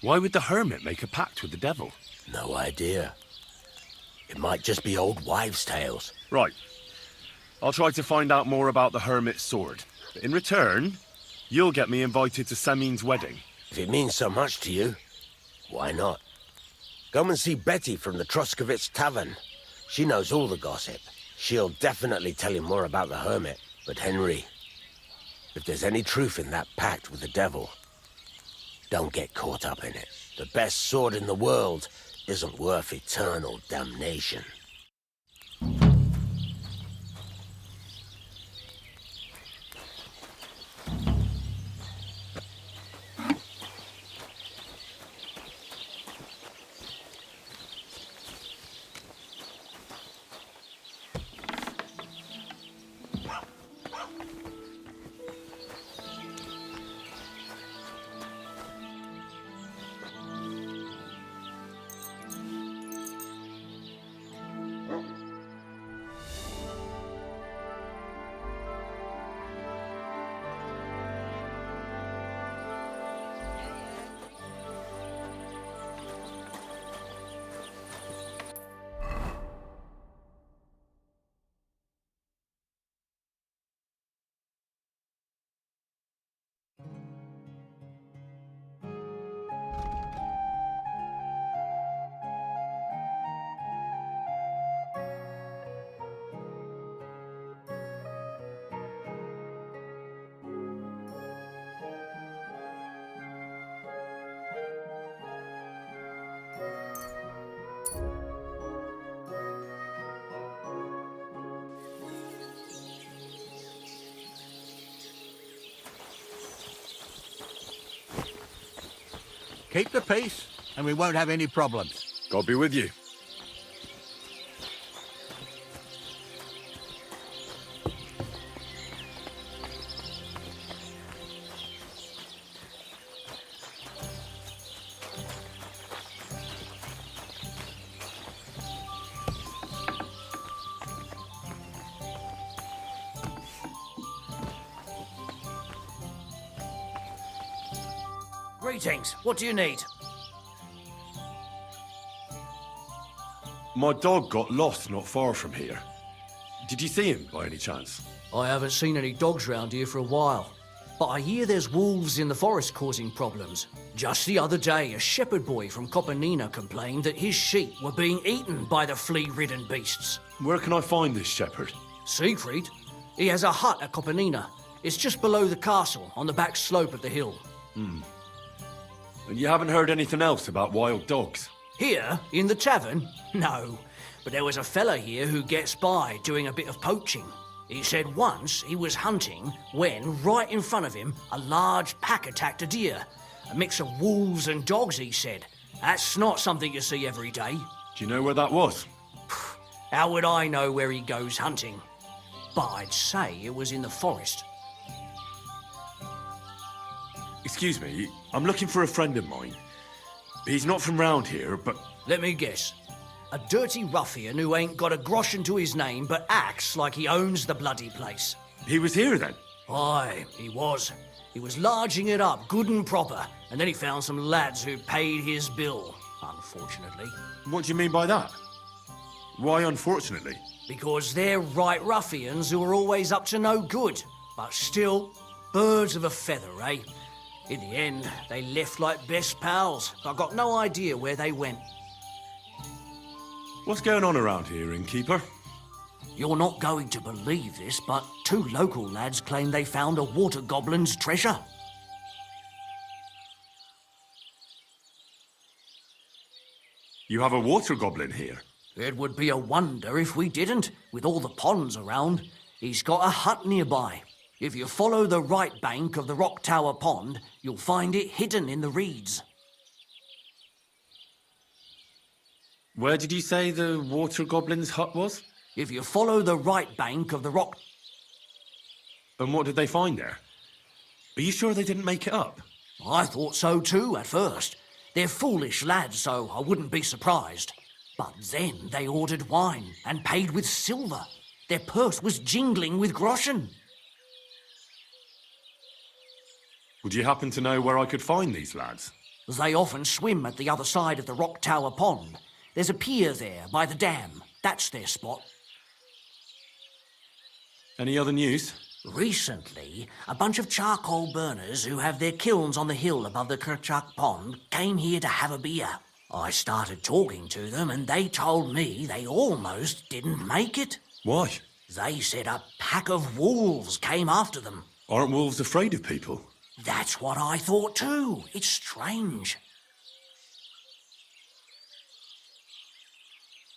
Why would the hermit make a pact with the devil? No idea. It might just be old wives' tales. Right. I'll try to find out more about the hermit's sword. But in return, you'll get me invited to Semin's wedding. If it means so much to you, why not? Come and see Betty from the Truscovitz Tavern. She knows all the gossip. She'll definitely tell you more about the hermit. But Henry, if there's any truth in that pact with the devil, don't get caught up in it. The best sword in the world isn't worth eternal damnation. Keep the peace, and we won't have any problems. God be with you. Greetings. What do you need? My dog got lost not far from here. Did you see him by any chance? I haven't seen any dogs round here for a while, but I hear there's wolves in the forest causing problems. Just the other day, a shepherd boy from Kopanina complained that his sheep were being eaten by the flea-ridden beasts. Where can I find this shepherd? Siegfried? He has a hut at Kopanina. It's just below the castle, on the back slope of the hill. And you haven't heard anything else about wild dogs? Here, in the tavern? No. But there was a fella here who gets by doing a bit of poaching. He said once he was hunting when, right in front of him, a large pack attacked a deer. A mix of wolves and dogs, he said. That's not something you see every day. Do you know where that was? How would I know where he goes hunting? But I'd say it was in the forest. Excuse me, I'm looking for a friend of mine. He's not from round here, but... Let me guess. A dirty ruffian who ain't got a groschen to his name but acts like he owns the bloody place. He was here then? Aye, he was. He was larging it up good and proper, and then he found some lads who paid his bill, unfortunately. What do you mean by that? Why unfortunately? Because they're right ruffians who are always up to no good. But still, birds of a feather, eh? In the end, they left like best pals. I've got no idea where they went. What's going on around here, innkeeper? You're not going to believe this, but 2 local lads claim they found a water goblin's treasure. You have a water goblin here? It would be a wonder if we didn't, with all the ponds around. He's got a hut nearby. If you follow the right bank of the Rock Tower Pond, you'll find it hidden in the reeds. Where did you say the water goblin's hut was? If you follow the right bank of the rock... And what did they find there? Are you sure they didn't make it up? I thought so too at first. They're foolish lads, so I wouldn't be surprised. But then they ordered wine and paid with silver. Their purse was jingling with groschen. Would you happen to know where I could find these lads? They often swim at the other side of the Rock Tower Pond. There's a pier there by the dam. That's their spot. Any other news? Recently, a bunch of charcoal burners who have their kilns on the hill above the Kerchak Pond came here to have a beer. I started talking to them and they told me they almost didn't make it. Why? They said a pack of wolves came after them. Aren't wolves afraid of people? That's what I thought too. It's strange.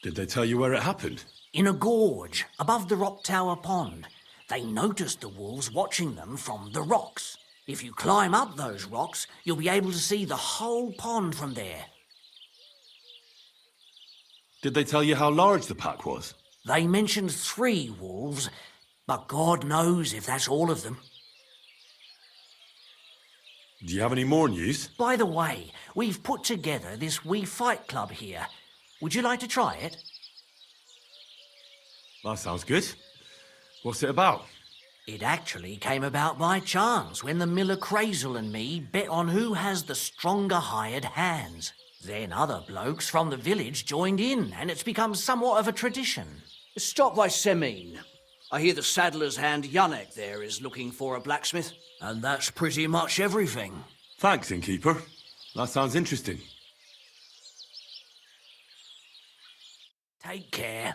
Did they tell you where it happened? In a gorge above the Rock Tower Pond. They noticed the wolves watching them from the rocks. If you climb up those rocks, you'll be able to see the whole pond from there. Did they tell you how large the pack was? They mentioned 3 wolves, but God knows if that's all of them. Do you have any more news? By the way, we've put together this wee fight club here. Would you like to try it? That sounds good. What's it about? It actually came about by chance when the miller Crazel and me bet on who has the stronger hired hands. Then other blokes from the village joined in, and it's become somewhat of a tradition. Stop by Semin. I hear the saddler's hand Yannick there is looking for a blacksmith. And that's pretty much everything. Thanks, innkeeper. That sounds interesting. Take care.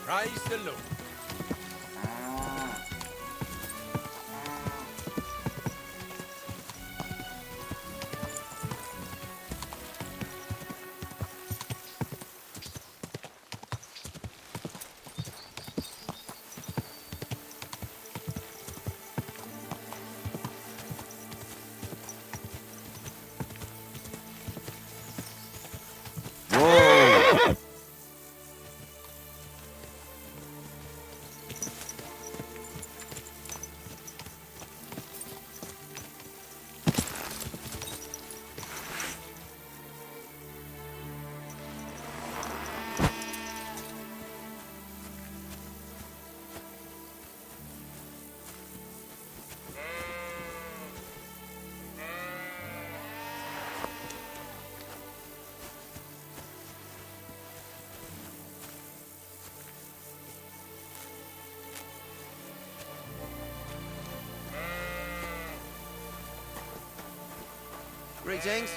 Praise the Lord. Greetings.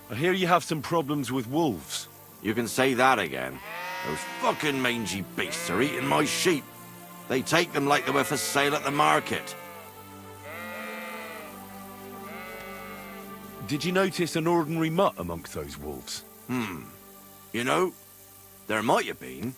I hear you have some problems with wolves. You can say that again. Those fucking mangy beasts are eating my sheep. They take them like they were for sale at the market. Did you notice an ordinary mutt amongst those wolves? You know, there might have been.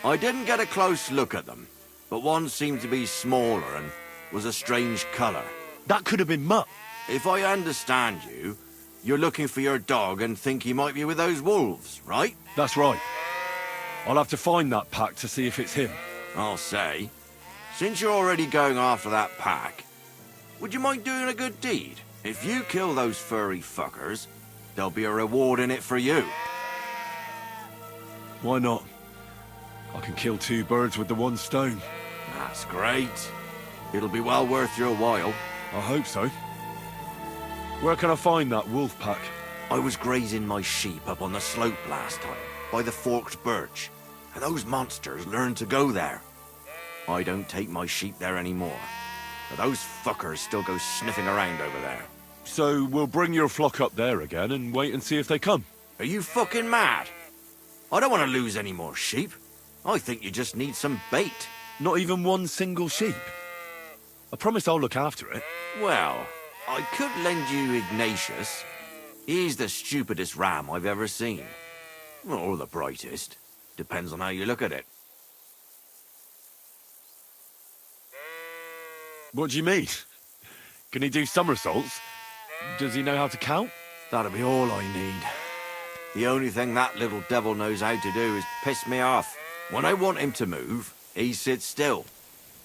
I didn't get a close look at them, but one seemed to be smaller and was a strange colour. That could have been Mutt. If I understand you, you're looking for your dog and think he might be with those wolves, right? That's right. I'll have to find that pack to see if it's him. I'll say, since you're already going after that pack, would you mind doing a good deed? If you kill those furry fuckers, there'll be a reward in it for you. Why not? I can kill 2 birds with the one stone. That's great. It'll be well worth your while. I hope so. Where can I find that wolf pack? I was grazing my sheep up on the slope last time, by the forked birch, and those monsters learned to go there. I don't take my sheep there anymore, but those fuckers still go sniffing around over there. So we'll bring your flock up there again and wait and see if they come. Are you fucking mad? I don't want to lose any more sheep. I think you just need some bait. Not even one single sheep? I promise I'll look after it. Well, I could lend you Ignatius. He's the stupidest ram I've ever seen. Or the brightest. Depends on how you look at it. What do you mean? Can he do somersaults? Does he know how to count? That'll be all I need. The only thing that little devil knows how to do is piss me off. When I want him to move, he sits still.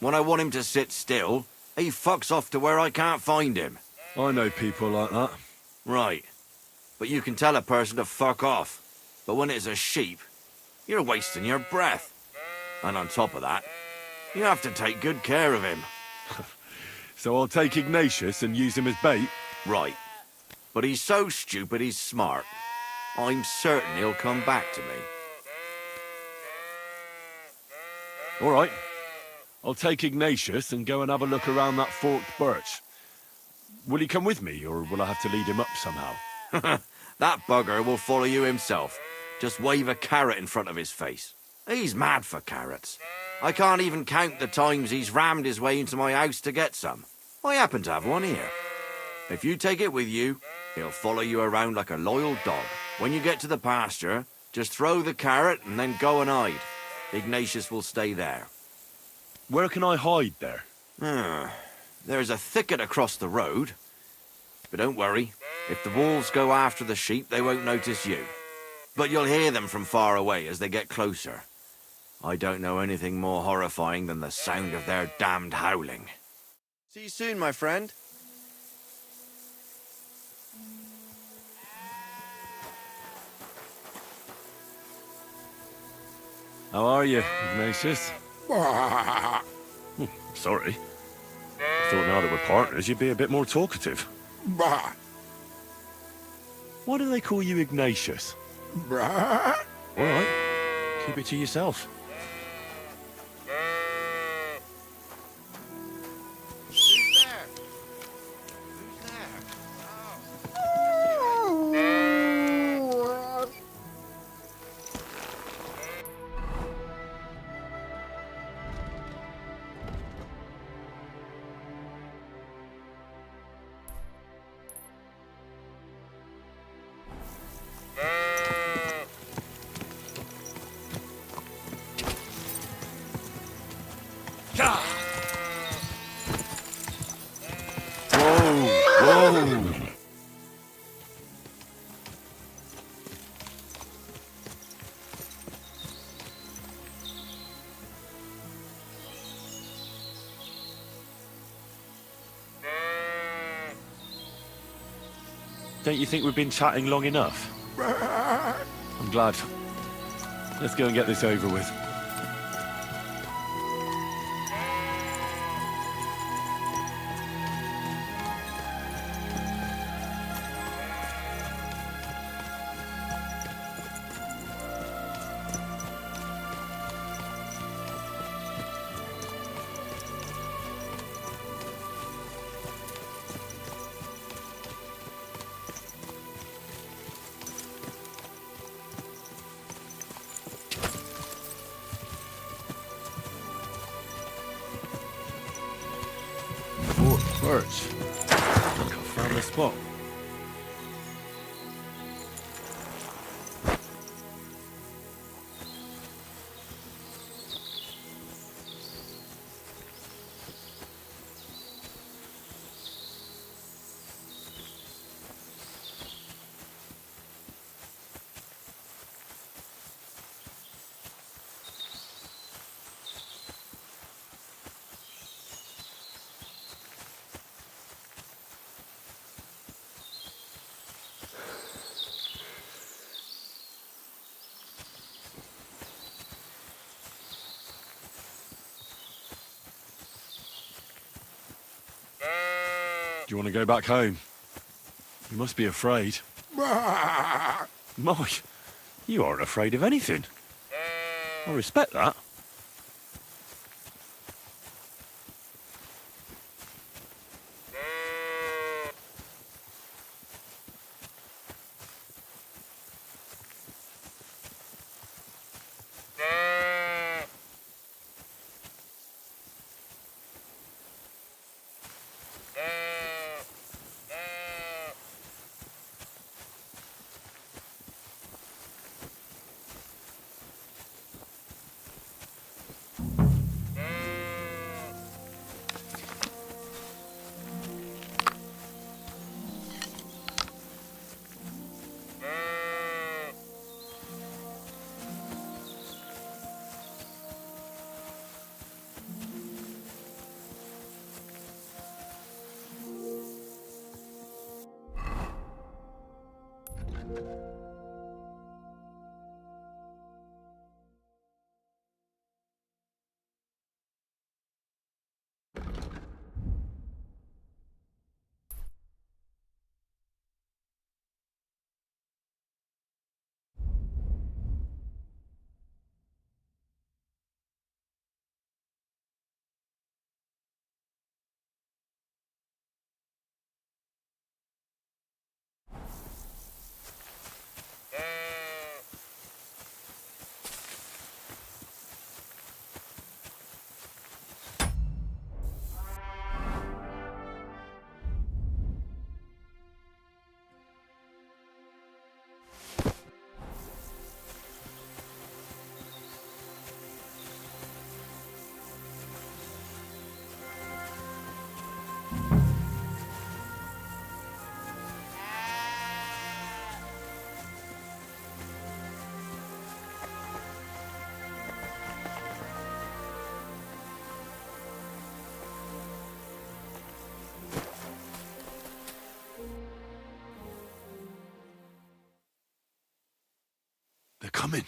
When I want him to sit still, he fucks off to where I can't find him. I know people like that. Right. But you can tell a person to fuck off. But when it's a sheep, you're wasting your breath. And on top of that, you have to take good care of him. So I'll take Ignatius and use him as bait? Right. But he's so stupid he's smart. I'm certain he'll come back to me. All right. I'll take Ignatius and go and have a look around that forked birch. Will he come with me, or will I have to lead him up somehow? That bugger will follow you himself. Just wave a carrot in front of his face. He's mad for carrots. I can't even count the times he's rammed his way into my house to get some. I happen to have one here. If you take it with you, he'll follow you around like a loyal dog. When you get to the pasture, just throw the carrot and then go and hide. Ignatius will stay there. Where can I hide there? There's a thicket across the road. But don't worry, if the wolves go after the sheep, they won't notice you. But you'll hear them from far away as they get closer. I don't know anything more horrifying than the sound of their damned howling. See you soon, my friend. How are you, Ignatius? Sorry. I thought now that we're partners, you'd be a bit more talkative. Why do they call you Ignatius? All right. Keep it to yourself. Who's there? Who's there? Whoa! Don't you think we've been chatting long enough? I'm glad. Let's go and get this over with. Birch. I found the spot. Do you want to go back home? You must be afraid. Mike, you aren't afraid of anything. I respect that. They're coming.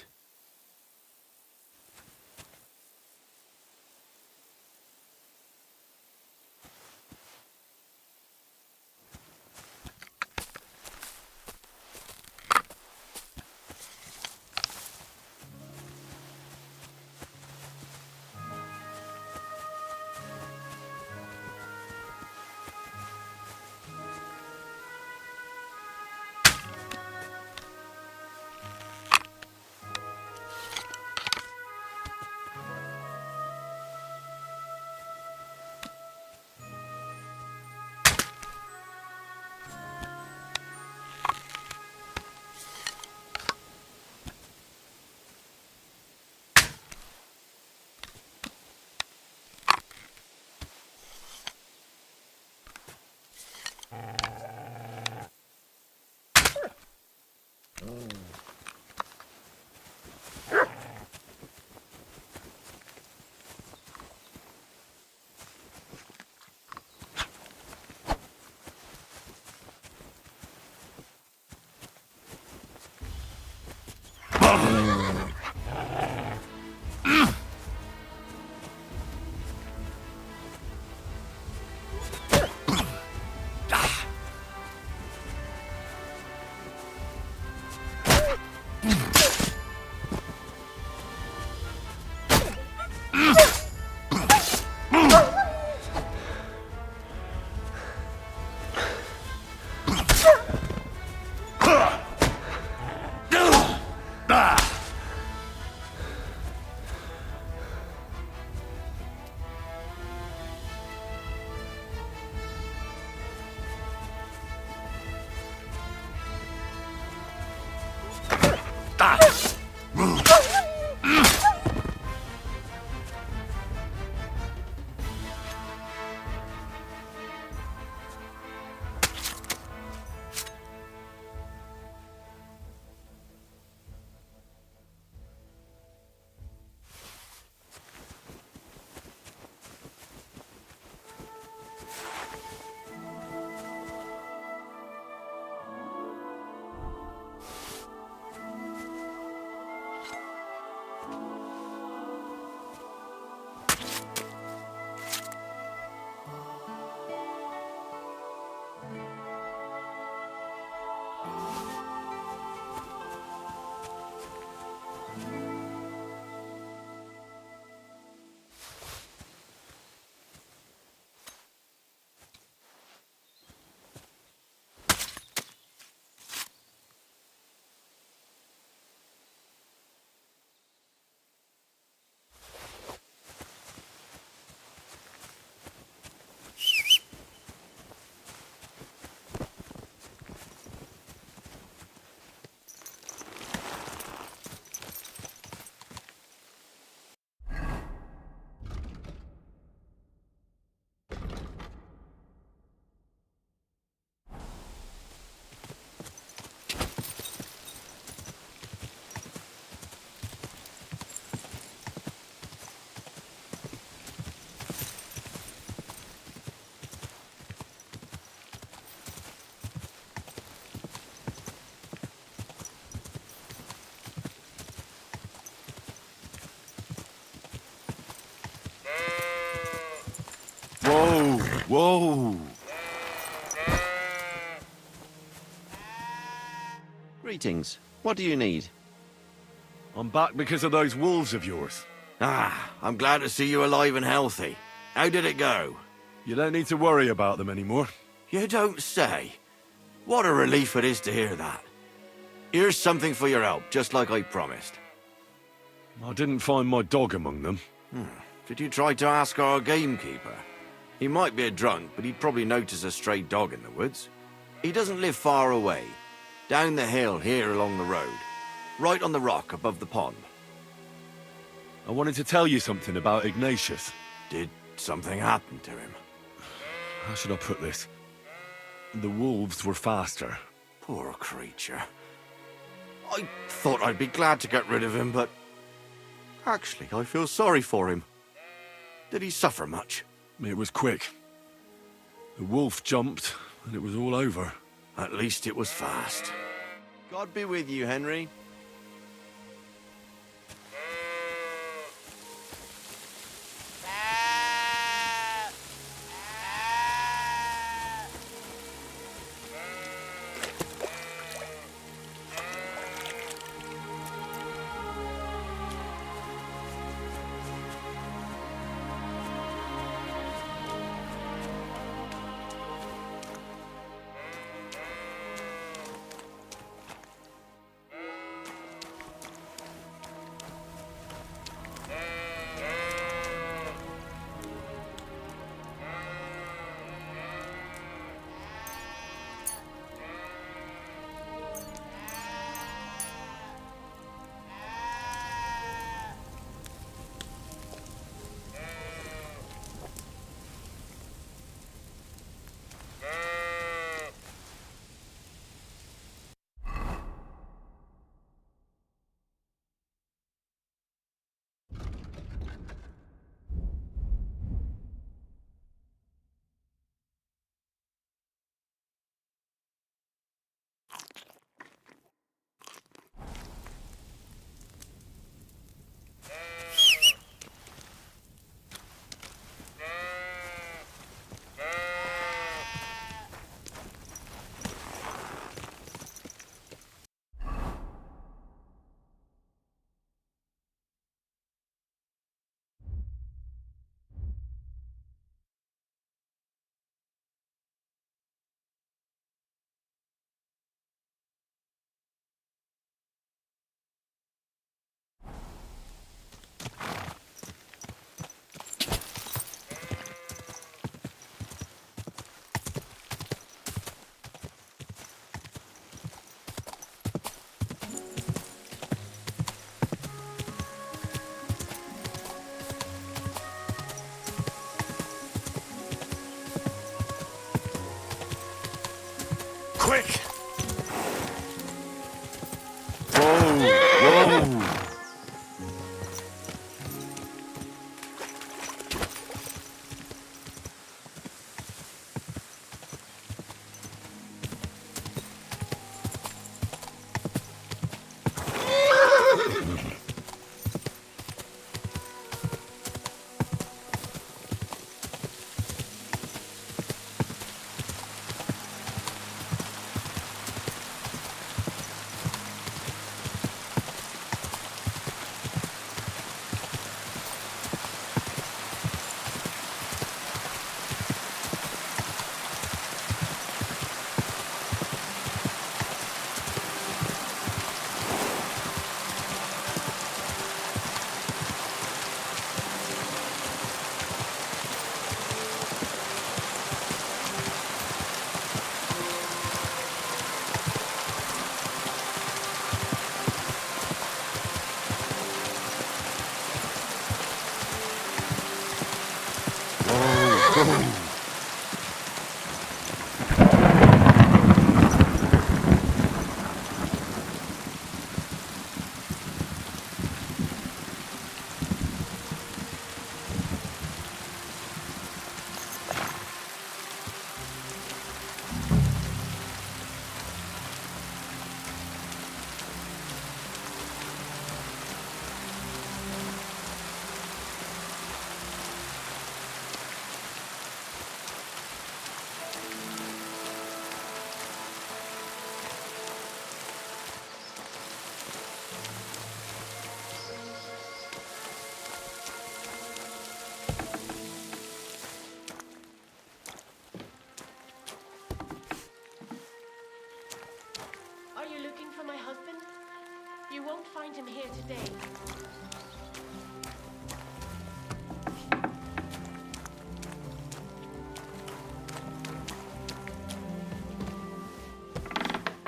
Whoa, whoa. Greetings. What do you need? I'm back because of those wolves of yours. Ah, I'm glad to see you alive and healthy. How did it go? You don't need to worry about them anymore. You don't say. What a relief it is to hear that. Here's something for your help, just like I promised. I didn't find my dog among them. Did you try to ask our gamekeeper? He might be a drunk, but he'd probably notice a stray dog in the woods. He doesn't live far away. Down the hill here along the road. Right on the rock above the pond. I wanted to tell you something about Ignatius. Did something happen to him? How should I put this? The wolves were faster. Poor creature. I thought I'd be glad to get rid of him, but... Actually, I feel sorry for him. Did he suffer much? It was quick. The wolf jumped, and it was all over. At least it was fast. God be with you, Henry. quick! Whoa! Are you looking for my husband? You won't find him here today.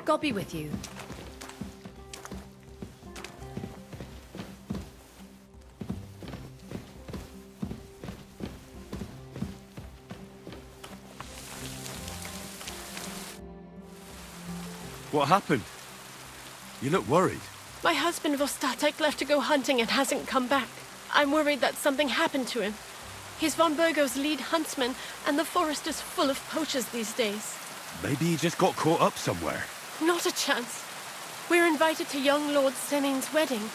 God be with you. What happened? You look worried. My husband Vostatek left to go hunting and hasn't come back. I'm worried that something happened to him. He's von Burgo's lead huntsman, and the forest is full of poachers these days. Maybe he just got caught up somewhere. Not a chance. We're invited to young Lord Semin's wedding.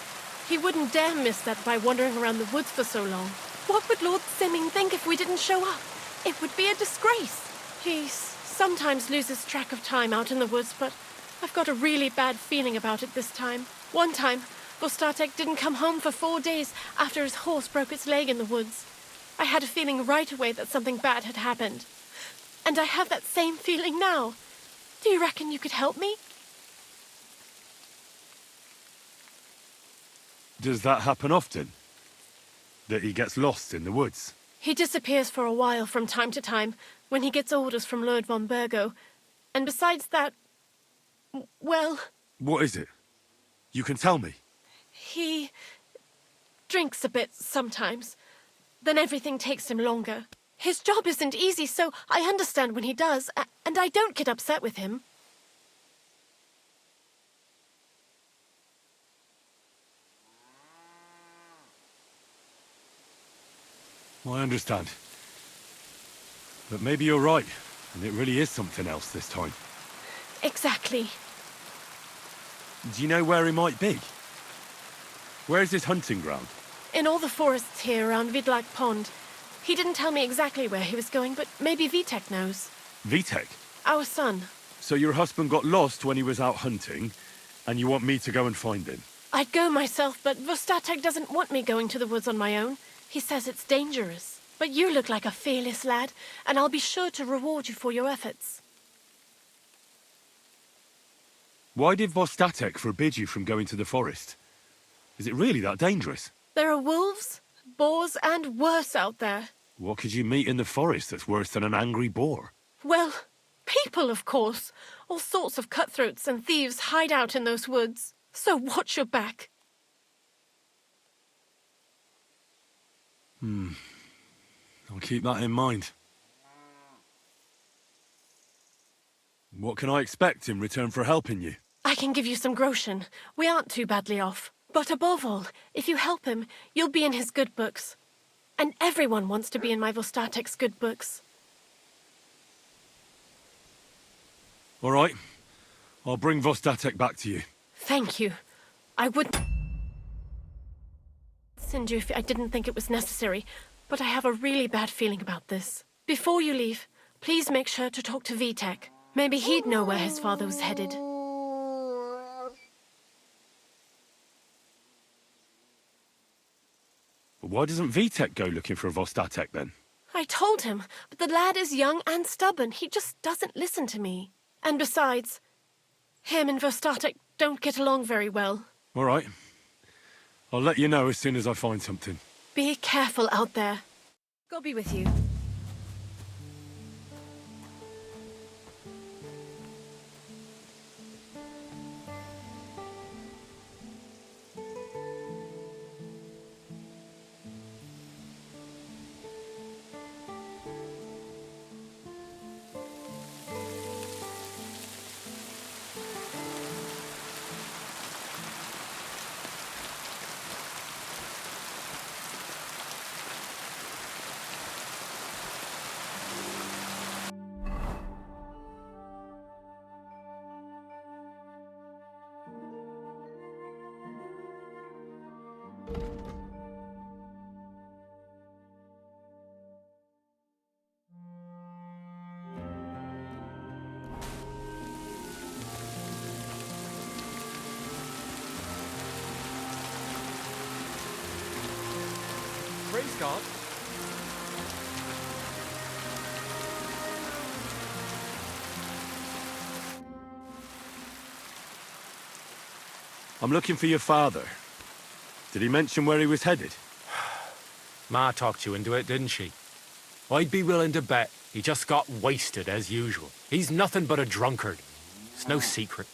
He wouldn't dare miss that by wandering around the woods for so long. What would Lord Semin think if we didn't show up? It would be a disgrace. He sometimes loses track of time out in the woods, but I've got a really bad feeling about it this time. One time, Vostatek didn't come home for 4 days after his horse broke its leg in the woods. I had a feeling right away that something bad had happened. And I have that same feeling now. Do you reckon you could help me? Does that happen often? That he gets lost in the woods? He disappears for a while from time to time when he gets orders from Lord von Burgo. And besides that, well... What is it? You can tell me. He drinks a bit sometimes. Then everything takes him longer. His job isn't easy, so I understand when he does, and I don't get upset with him. I understand. But maybe you're right, and it really is something else this time. Exactly. Do you know where he might be? Where's his hunting ground? In all the forests here around Vidlak Pond. He didn't tell me exactly where he was going, but maybe Vitek knows. Vitek? Our son. So your husband got lost when he was out hunting, and you want me to go and find him? I'd go myself, but Vostatek doesn't want me going to the woods on my own. He says it's dangerous. But you look like a fearless lad, and I'll be sure to reward you for your efforts. Why did Vostatek forbid you from going to the forest? Is it really that dangerous? There are wolves, boars, and worse out there. What could you meet in the forest that's worse than an angry boar? Well, people, of course. All sorts of cutthroats and thieves hide out in those woods. So watch your back. I'll keep that in mind. What can I expect in return for helping you? I can give you some groschen. We aren't too badly off. But above all, if you help him, you'll be in his good books. And everyone wants to be in my Vostatek's good books. All right. I'll bring Vostatek back to you. Thank you. I wouldn't send you if I didn't think it was necessary, but I have a really bad feeling about this. Before you leave, please make sure to talk to Vitek. Maybe he'd know where his father was headed. But why doesn't Vitek go looking for a Vostatek then? I told him, but the lad is young and stubborn. He just doesn't listen to me. And besides, him and Vostatek don't get along very well. All right. I'll let you know as soon as I find something. Be careful out there. God be with you. Praise God. I'm looking for your father. Did he mention where he was headed? Ma talked you into it, didn't she? I'd be willing to bet he just got wasted as usual. He's nothing but a drunkard. It's no secret.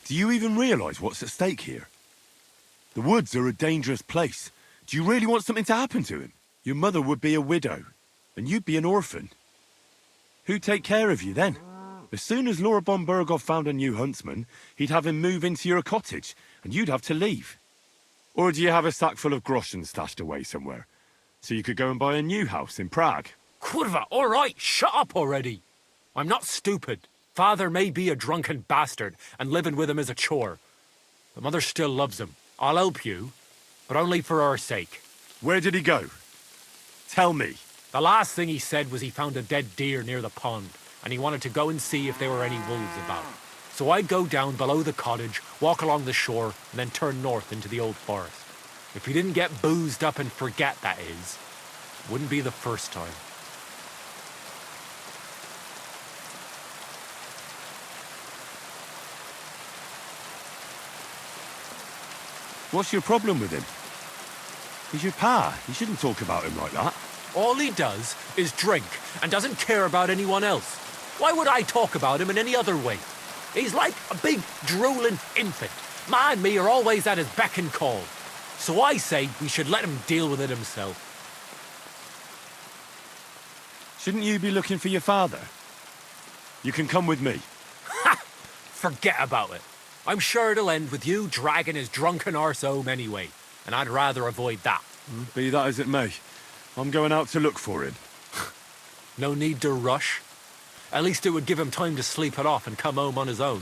Do you even realise what's at stake here? The woods are a dangerous place. Do you really want something to happen to him? Your mother would be a widow, and you'd be an orphan. Who'd take care of you then? As soon as Laura von Burgov found a new huntsman, he'd have him move into your cottage, and you'd have to leave. Or do you have a sack full of groschen stashed away somewhere, so you could go and buy a new house in Prague? Kurva, all right, shut up already. I'm not stupid. Father may be a drunken bastard, and living with him is a chore. But Mother still loves him. I'll help you, but only for our sake. Where did he go? Tell me. The last thing he said was he found a dead deer near the pond, and he wanted to go and see if there were any wolves about. So I'd go down below the cottage, walk along the shore, and then turn north into the old forest. If he didn't get boozed up and forget, that is, wouldn't be the first time. What's your problem with him? He's your pa. You shouldn't talk about him like that. All he does is drink and doesn't care about anyone else. Why would I talk about him in any other way? He's like a big, drooling infant. Ma and me are always at his beck and call. So I say we should let him deal with it himself. Shouldn't you be looking for your father? You can come with me. Ha! Forget about it. I'm sure it'll end with you dragging his drunken arse home anyway, and I'd rather avoid that. Be that as it may, I'm going out to look for him. No need to rush. At least it would give him time to sleep it off and come home on his own.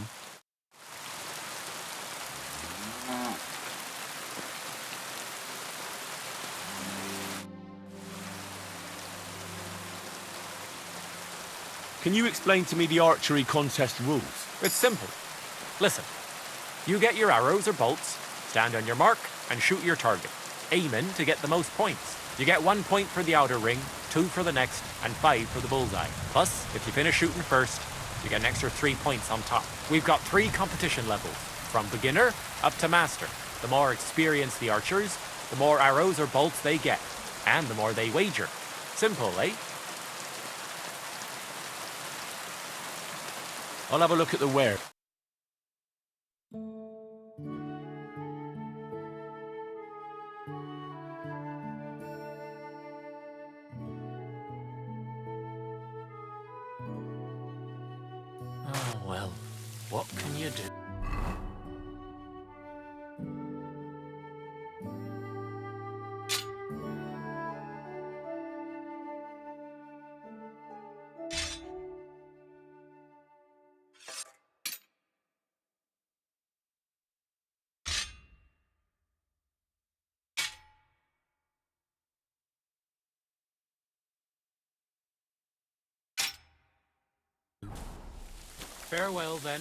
Can you explain to me the archery contest rules? It's simple. Listen, you get your arrows or bolts, stand on your mark, and shoot your target, aiming to get the most points. You get 1 point for the outer ring, 2 for the next, and 5 for the bullseye. Plus, if you finish shooting first, you get an extra 3 points on top. We've got 3 competition levels, from beginner up to master. The more experienced the archers, the more arrows or bolts they get, and the more they wager. Simple, eh? I'll have a look at the wear. Well, what can you do? Farewell, then.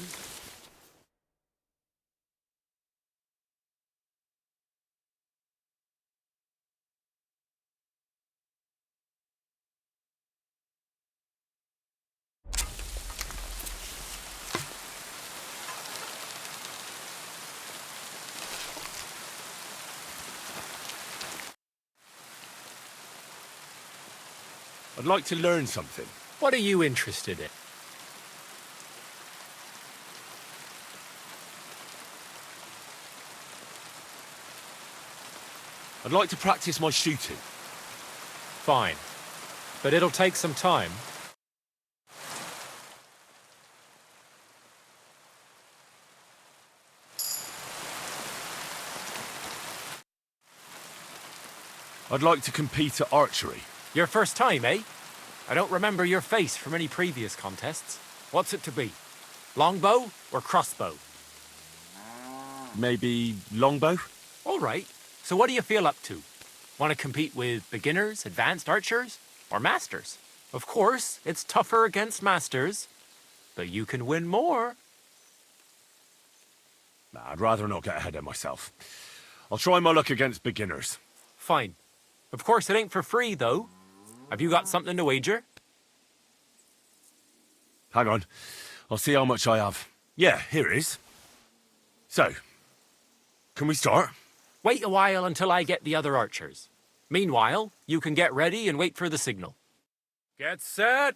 I'd like to learn something. What are you interested in? I'd like to practice my shooting. Fine. But it'll take some time. I'd like to compete at archery. Your first time, eh? I don't remember your face from any previous contests. What's it to be? Longbow or crossbow? Maybe longbow? All right. So what do you feel up to? Want to compete with beginners, advanced archers, or masters? Of course, it's tougher against masters, but you can win more. Nah, I'd rather not get ahead of myself. I'll try my luck against beginners. Fine. Of course, it ain't for free, though. Have you got something to wager? Hang on. I'll see how much I have. Yeah, here it is. So, can we start? Wait a while until I get the other archers. Meanwhile, you can get ready and wait for the signal. Get set!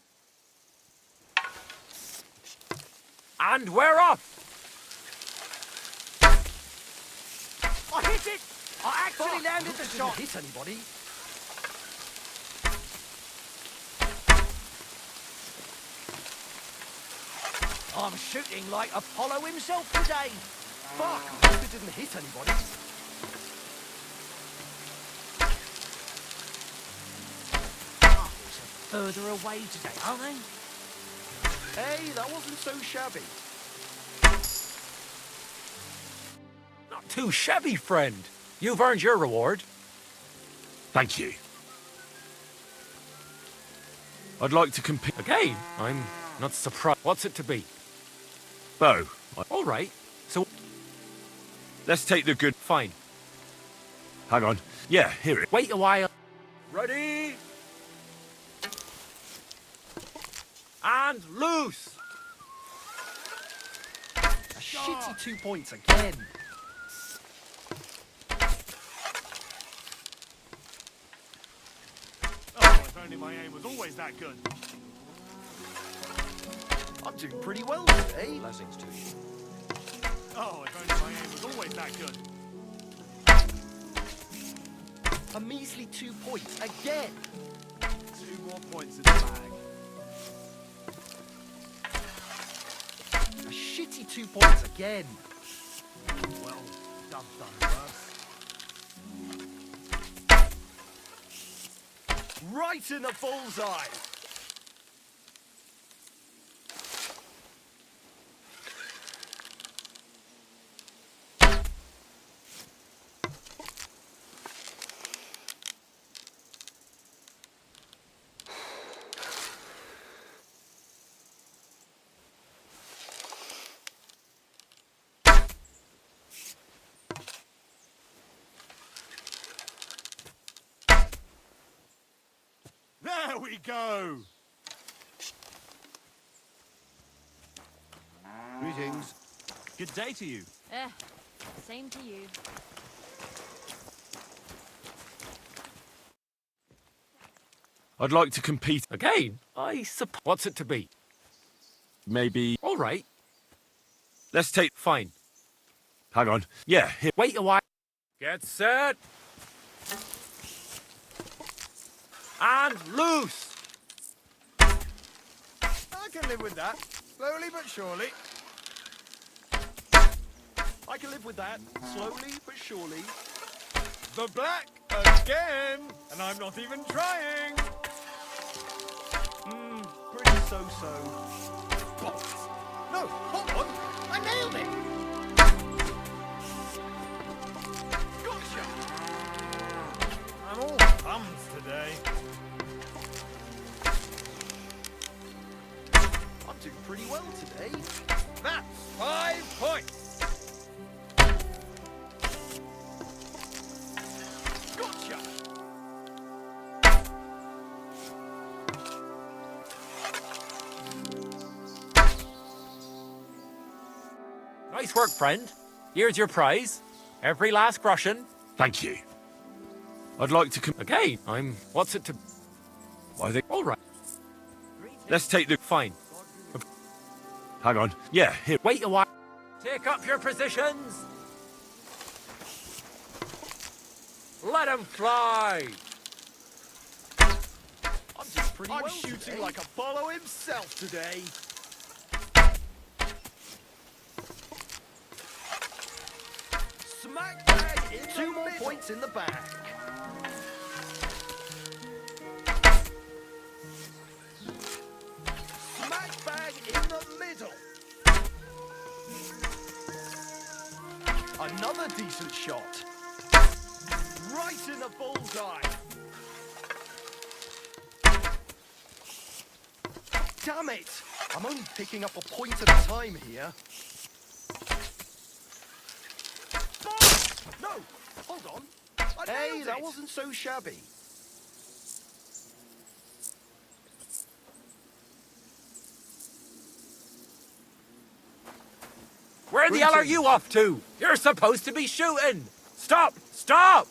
And we're off! I hit it! I actually landed the shot! Hit anybody? I'm shooting like Apollo himself today. Fuck, I hope it didn't hit anybody. Marbles are further away today, aren't they? Hey, that wasn't so shabby. Not too shabby, friend. You've earned your reward. Thank you. I'd like to compete. Again, I'm not surprised. What's it to be? Bow. All right. So let's take the good. Fine. Hang on. Yeah, here it. Wait a while. Ready? And loose! A shitty 2 points again. Oh, if only my aim was always that good. I'm doing pretty well today. Blessings to you. Oh, if only my aim was always that good. A measly 2 points again. 2 more points in the bag. A shitty 2 points again. Well, done worse. Right in the bullseye. There we go! Greetings. Good day to you. Same to you. I'd like to compete. Again? I suppose. What's it to be? Maybe. All right. Let's take. Fine. Hang on. Yeah, here. Wait a while. Get set. And loose! I can live with that. Slowly but surely. I can live with that. Slowly but surely. The black again! And I'm not even trying! Pretty so-so. Bollocks. No, hold on! I nailed it! Gotcha! I'm all thumbs today. I'm doing pretty well today. That's 5 points! Gotcha! Nice work, friend. Here's your prize. Every last groschen. Thank you. I'd like to Okay, what's it to... I think... All right. Let's take the... Fine. Hang on. Yeah, here. Wait a while. Take up your positions. Let him fly. I'm doing pretty well shooting today. Like Apollo himself today. Smack bag in 2 more points in the bag. Smack bag in the middle. Another decent shot. Right in the bullseye. Damn it! I'm only picking up a point at a time here. No! Hold on. Hey, that wasn't so shabby. Where the hell are you off to? You're supposed to be shooting. Stop! Stop!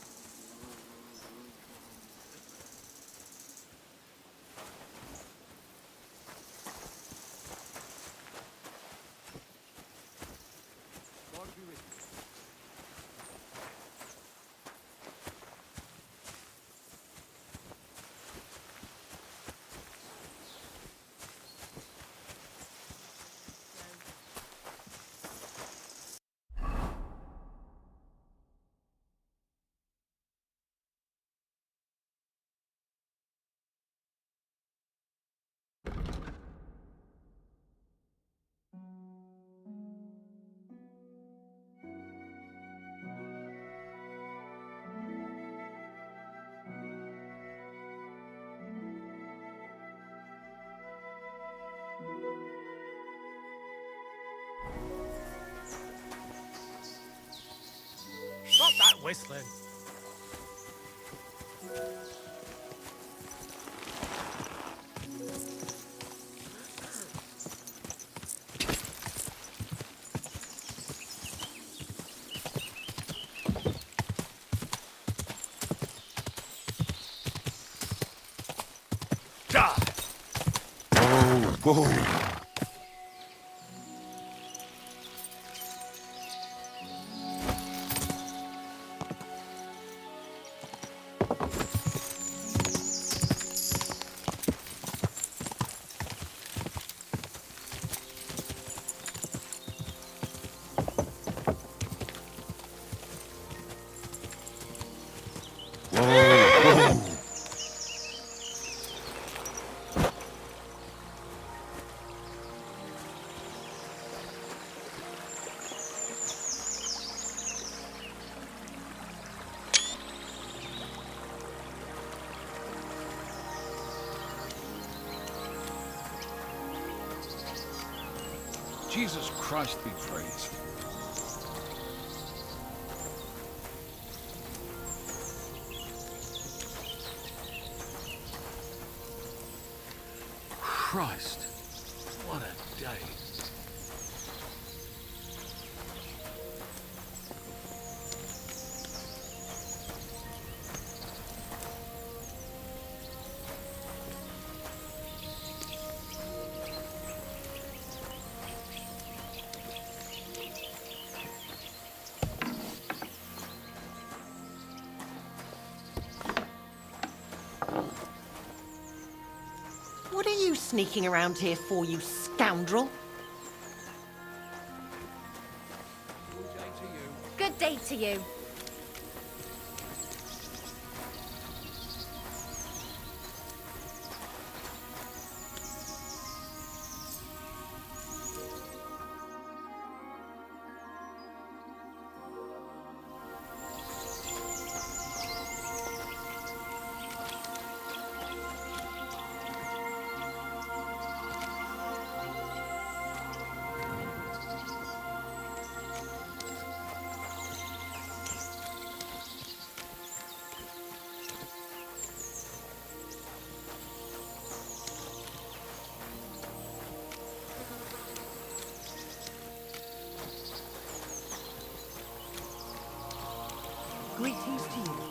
Stop that whistling. Whoa. Jesus Christ be praised. Christ, what a day. What are you sneaking around here for, you scoundrel? to you. Greetings to you.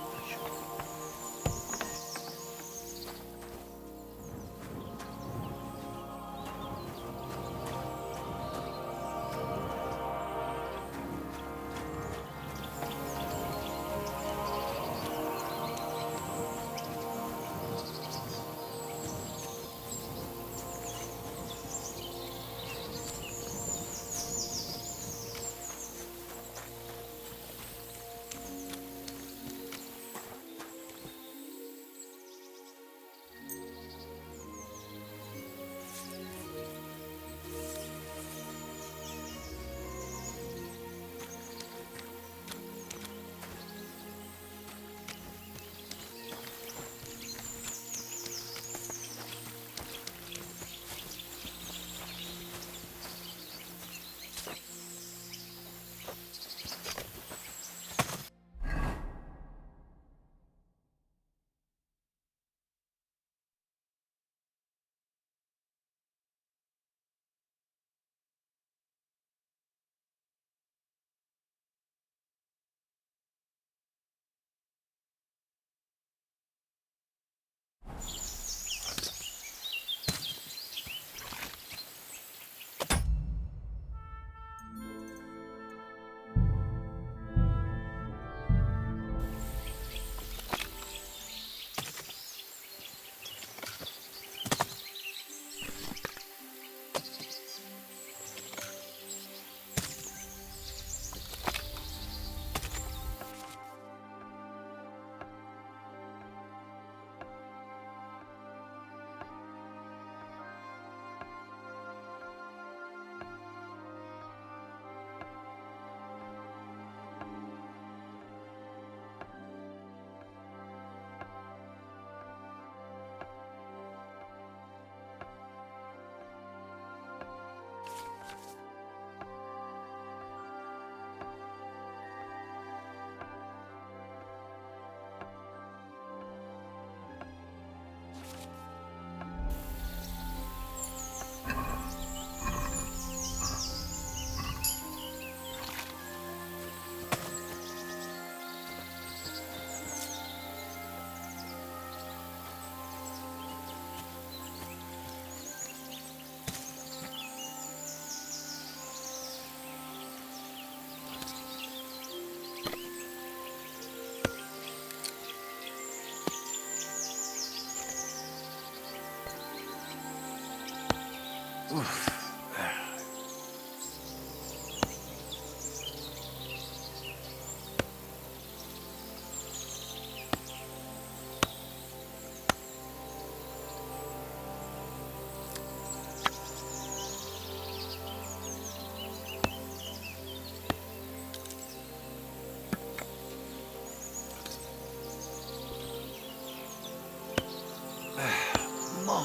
My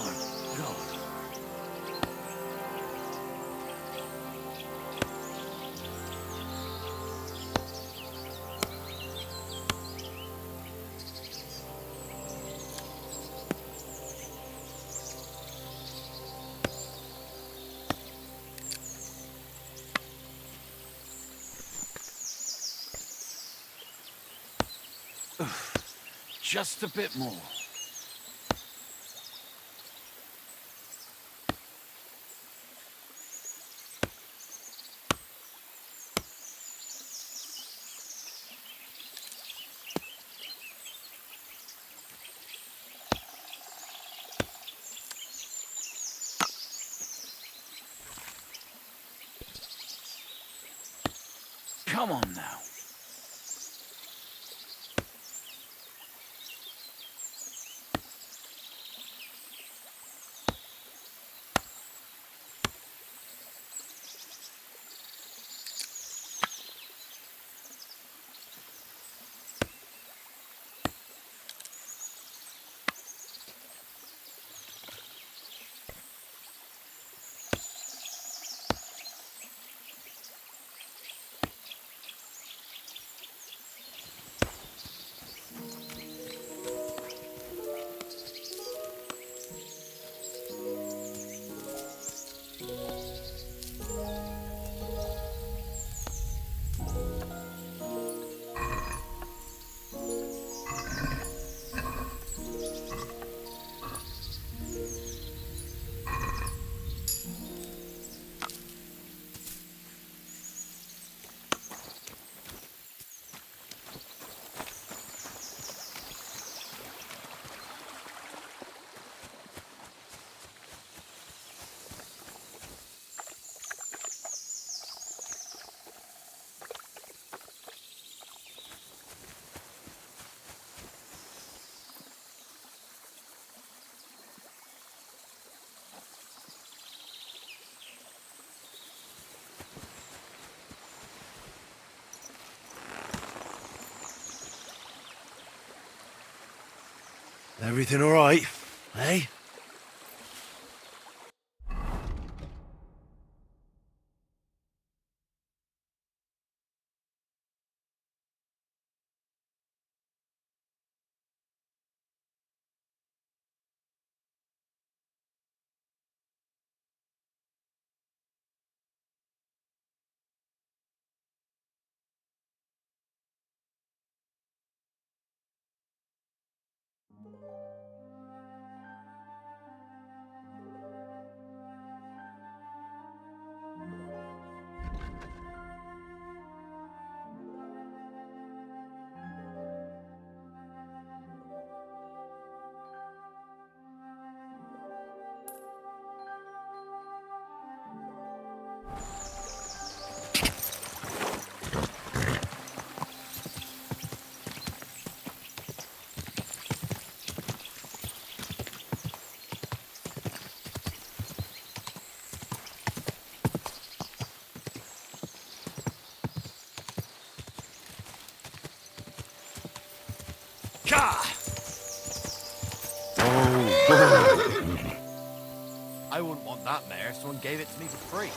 God. Just a bit more. Come on now. Everything all right, eh? I wouldn't want that mare, someone gave it to me for free.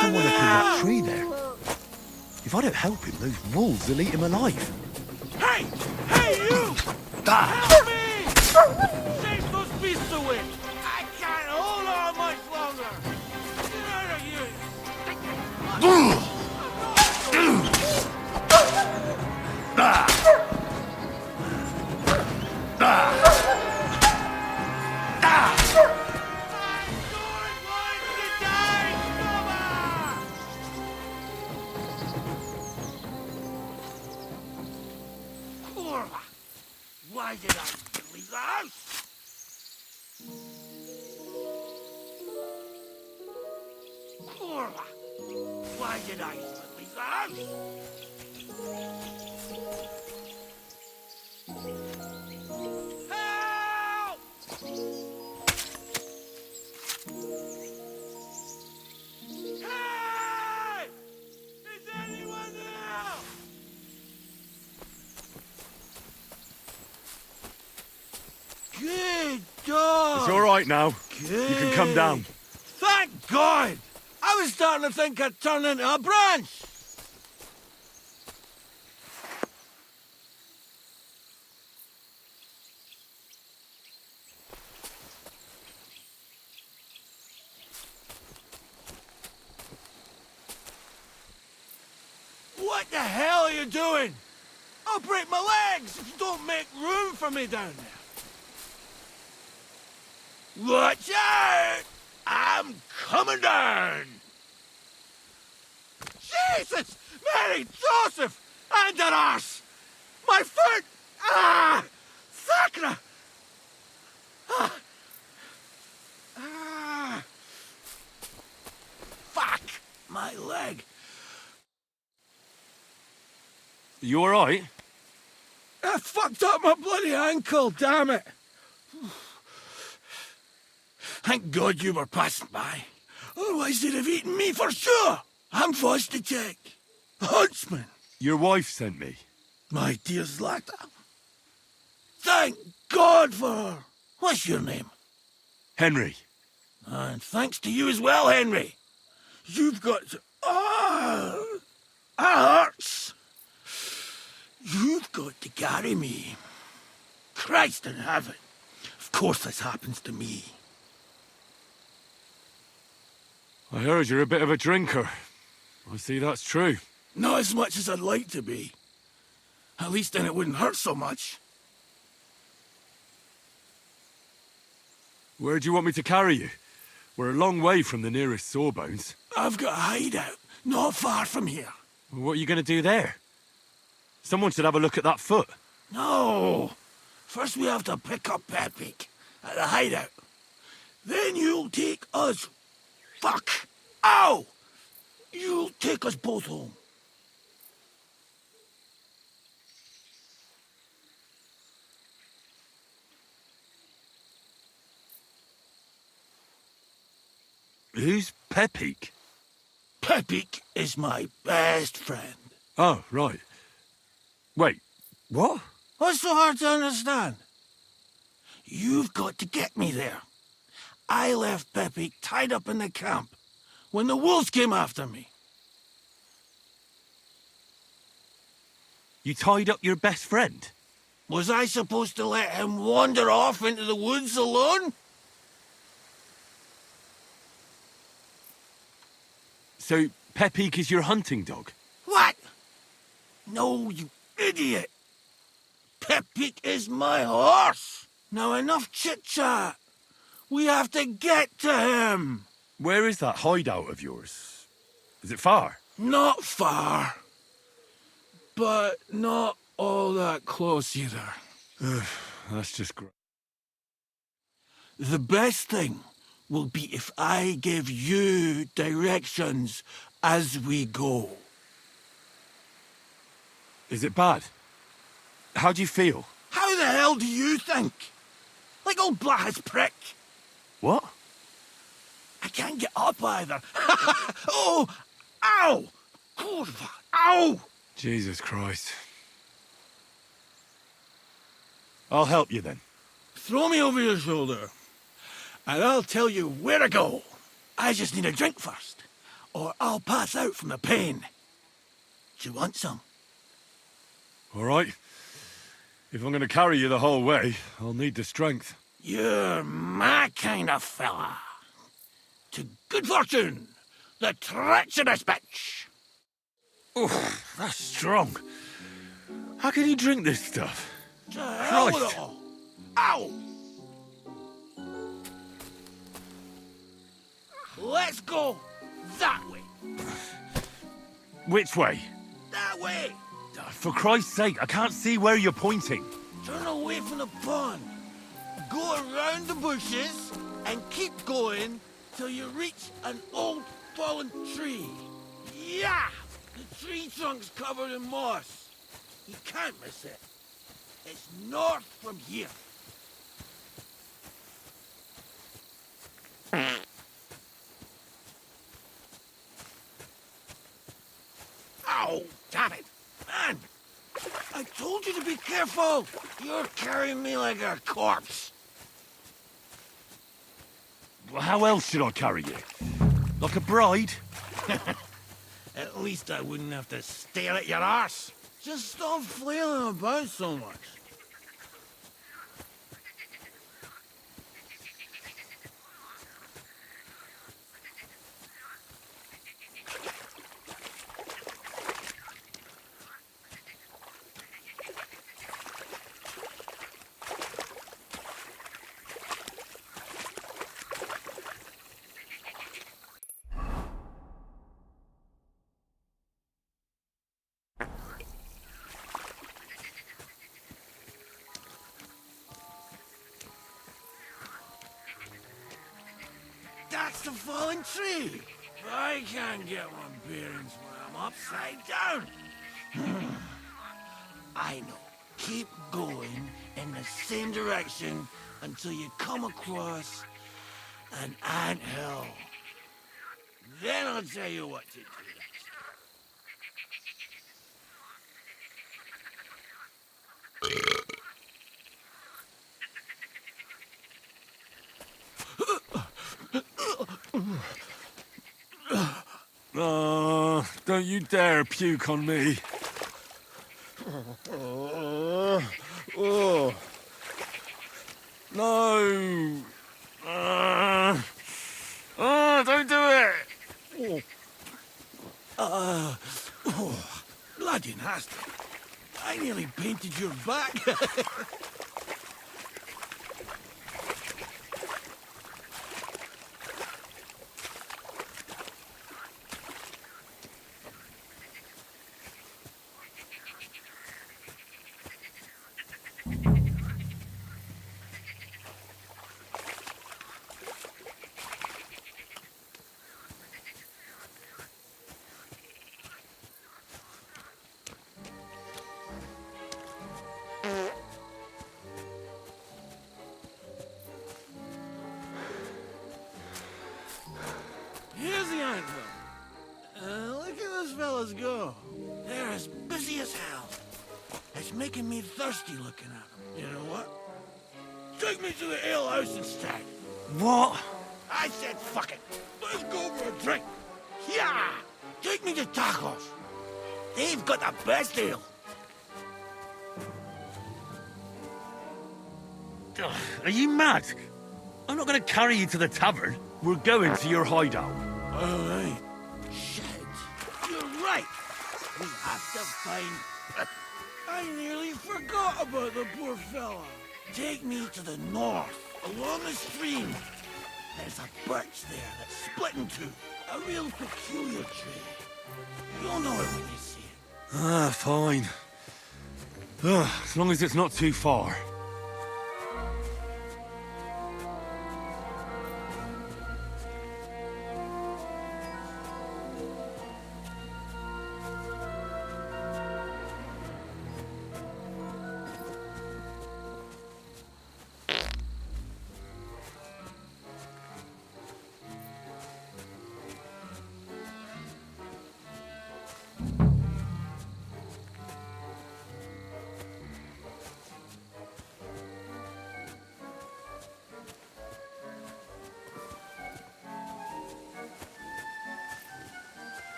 Someone up in that tree there. If I don't help him, those wolves will eat him alive. Hey! Hey, you! Ah! Help me! Save those beasts away! I can't hold on much longer! Get out of here! Why did I leave the house? Corva! Why did I leave the house? Help! Hey! Is anyone there? Good dog! It's all right now. Good. You can come down. Thank God! I was starting to think I'd turn into a branch! What the hell are you doing? I'll break my legs if you don't make room for me down there. Watch out! I'm coming down! Jesus! Mary, Joseph! And an arse! My foot! Ah! Sacra! Ah! Ah! Fuck! My leg. You all right? I fucked up my bloody ankle, damn it! Thank God you were passing by. Otherwise they'd have eaten me for sure. I'm forced to check. Huntsman. Your wife sent me. My dear Zlata. Thank God for her. What's your name? Henry. And thanks to you as well, Henry. You've got to... Ah! That hurts. You've got to carry me. Christ in heaven. Of course this happens to me. I heard you're a bit of a drinker. I see that's true. Not as much as I'd like to be. At least then it wouldn't hurt so much. Where do you want me to carry you? We're a long way from the nearest sawbones. I've got a hideout, not far from here. What are you going to do there? Someone should have a look at that foot. No! First we have to pick up Pepik at the hideout. Then you'll take us... Fuck! Ow! You'll take us both home. Who's Pepik? Pepik is my best friend. Oh, right. Wait, what? What's so hard to understand? You've got to get me there. I left Pepik tied up in the camp when the wolves came after me. You tied up your best friend? Was I supposed to let him wander off into the woods alone? So, Pepik is your hunting dog? What? No, you idiot! Pepik is my horse! Now enough chit-chat! We have to get to him! Where is that hideout of yours? Is it far? Not far. But not all that close either. That's just great. The best thing will be if I give you directions as we go. Is it bad? How do you feel? How the hell do you think? Like old Black's prick. What? I can't get up either. Oh! Ow! Kurva! Ow! Jesus Christ. I'll help you then. Throw me over your shoulder, and I'll tell you where to go. I just need a drink first, or I'll pass out from the pain. Do you want some? All right. If I'm going to carry you the whole way, I'll need the strength. You're my kind of fella. To good fortune, the treacherous bitch. Oof, that's strong. How can you drink this stuff? To hell with it all. Ow! Let's go that way. Which way? That way. For Christ's sake, I can't see where you're pointing. Turn away from the pond. Go around the bushes and keep going till you reach an old fallen tree. Yeah! The tree trunk's covered in moss. You can't miss it. It's north from here. Ow! Damn it! Man! I told you to be careful! You're carrying me like a corpse. Well, how else should I carry you? Like a bride? At least I wouldn't have to stare at your arse. Just stop flailing about so much. That's the fallen tree. I can't get one bearings when I'm upside down. I know. Keep going in the same direction until you come across an anthill. Then I'll tell you what to do. Don't you dare puke on me. Oh. No. Don't do it. Bloody nasty. I nearly painted your back. Thankful. Look at those fellas go. They're as busy as hell. It's making me thirsty looking at them. You know what? Take me to the alehouse instead. What? I said fuck it. Let's go for a drink. Yeah! Take me to Tacos. They've got the best ale. Ugh, are you mad? I'm not going to carry you to the tavern. We're going to your hideout. All right. Shit. You're right. We have to find... I nearly forgot about the poor fella. Take me to the north, along the stream. There's a birch there that's split in two. A real peculiar tree. You'll know it when you see it. Ah, fine. As long as it's not too far.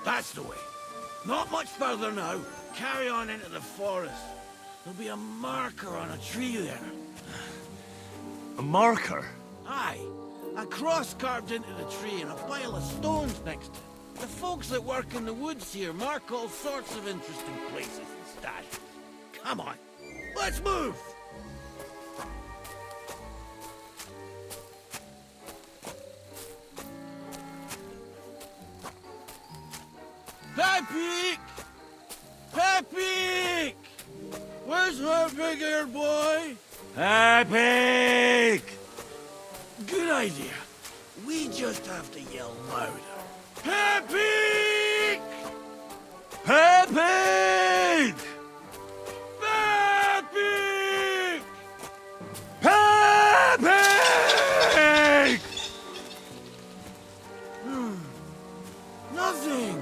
That's the way. Not much further now. Carry on into the forest. There'll be a marker on a tree there. A marker? Aye. A cross carved into the tree and a pile of stones next to it. The folks that work in the woods here mark all sorts of interesting places and stashes. Come on. Let's move! Pepe! Pepe! Where's her big-eared boy? Epic! Good idea. We just have to yell louder. Pepe! Pepe! Pepe! Pepe! Nothing.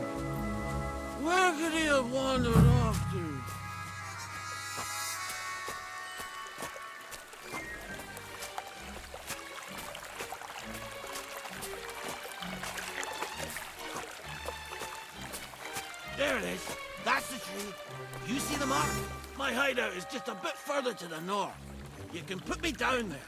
Where could he have wandered off to? There it is. That's the tree. You see the mark? My hideout is just a bit further to the north. You can put me down there.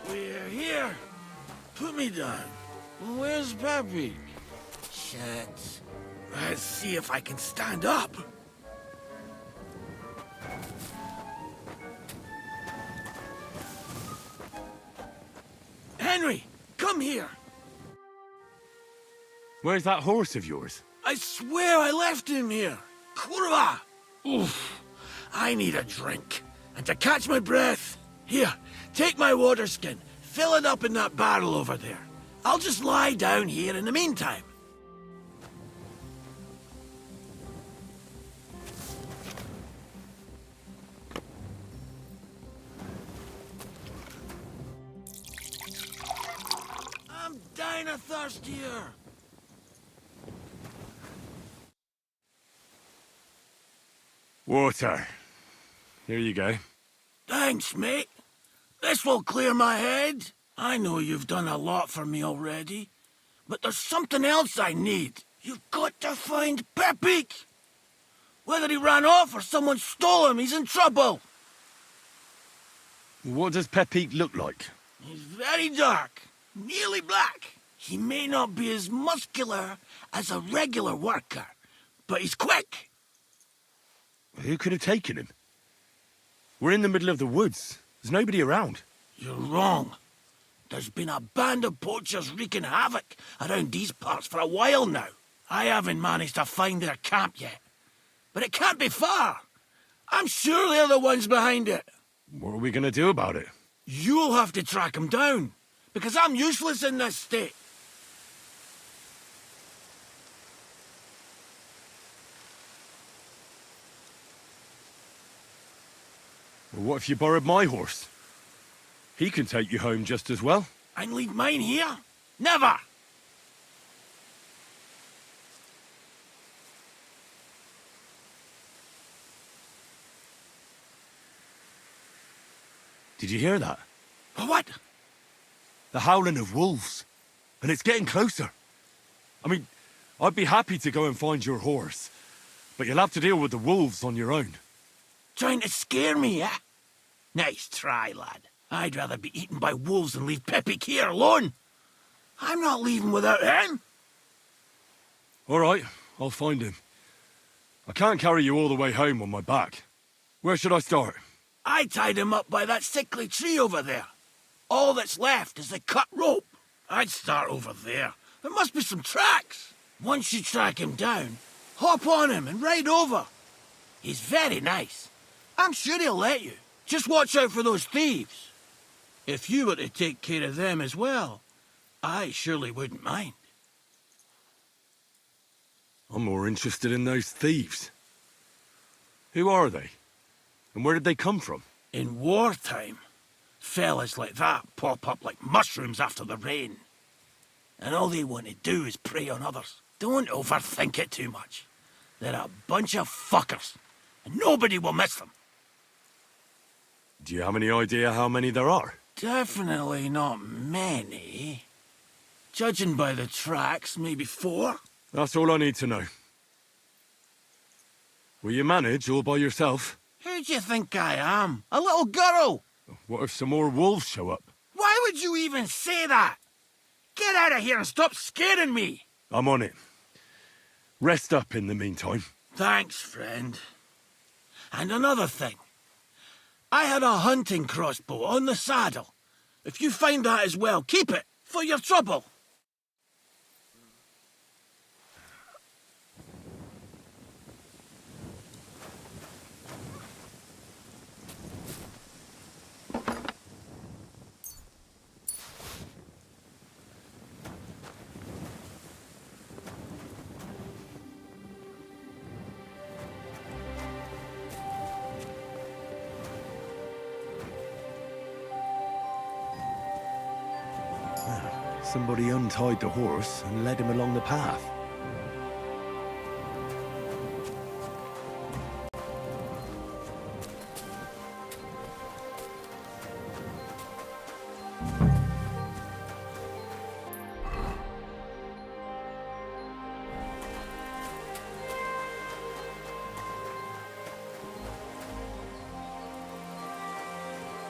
We're here. Put me down. Well, where's Pepe? Shit. Let's see if I can stand up. Henry, come here. Where's that horse of yours? I swear I left him here. Kurwa! Oof. I need a drink. And to catch my breath, here, take my water skin. Fill it up in that barrel over there. I'll just lie down here in the meantime. I'm dying of thirst here. Water. Here you go. Thanks, mate. This will clear my head. I know you've done a lot for me already, but there's something else I need. You've got to find Pepe. Whether he ran off or someone stole him, he's in trouble. What does Pepe look like? He's very dark, nearly black. He may not be as muscular as a regular worker, but he's quick. Who could have taken him? We're in the middle of the woods. There's nobody around. You're wrong. There's been a band of poachers wreaking havoc around these parts for a while now. I haven't managed to find their camp yet. But it can't be far. I'm sure they're the ones behind it. What are we gonna do about it? You'll have to track them down, because I'm useless in this state. Well, what if you borrowed my horse? He can take you home just as well. I'd leave mine here? Never! Did you hear that? What? The howling of wolves. And it's getting closer. I mean, I'd be happy to go and find your horse, but you'll have to deal with the wolves on your own. Trying to scare me, eh? Nice try, lad. I'd rather be eaten by wolves than leave Pepe here alone. I'm not leaving without him. All right, I'll find him. I can't carry you all the way home on my back. Where should I start? I tied him up by that sickly tree over there. All that's left is the cut rope. I'd start over there. There must be some tracks. Once you track him down, hop on him and ride over. He's very nice. I'm sure he'll let you. Just watch out for those thieves. If you were to take care of them as well, I surely wouldn't mind. I'm more interested in those thieves. Who are they? And where did they come from? In wartime, fellas like that pop up like mushrooms after the rain. And all they want to do is prey on others. Don't overthink it too much. They're a bunch of fuckers, and nobody will miss them. Do you have any idea how many there are? Definitely not many. Judging by the tracks, maybe 4. That's all I need to know. Will you manage all by yourself? Who do you think I am? A little girl? What if some more wolves show up? Why would you even say that? Get out of here and stop scaring me! I'm on it. Rest up in the meantime. Thanks, friend. And another thing. I had a hunting crossbow on the saddle. If you find that as well, keep it, for your trouble. Somebody untied the horse and led him along the path.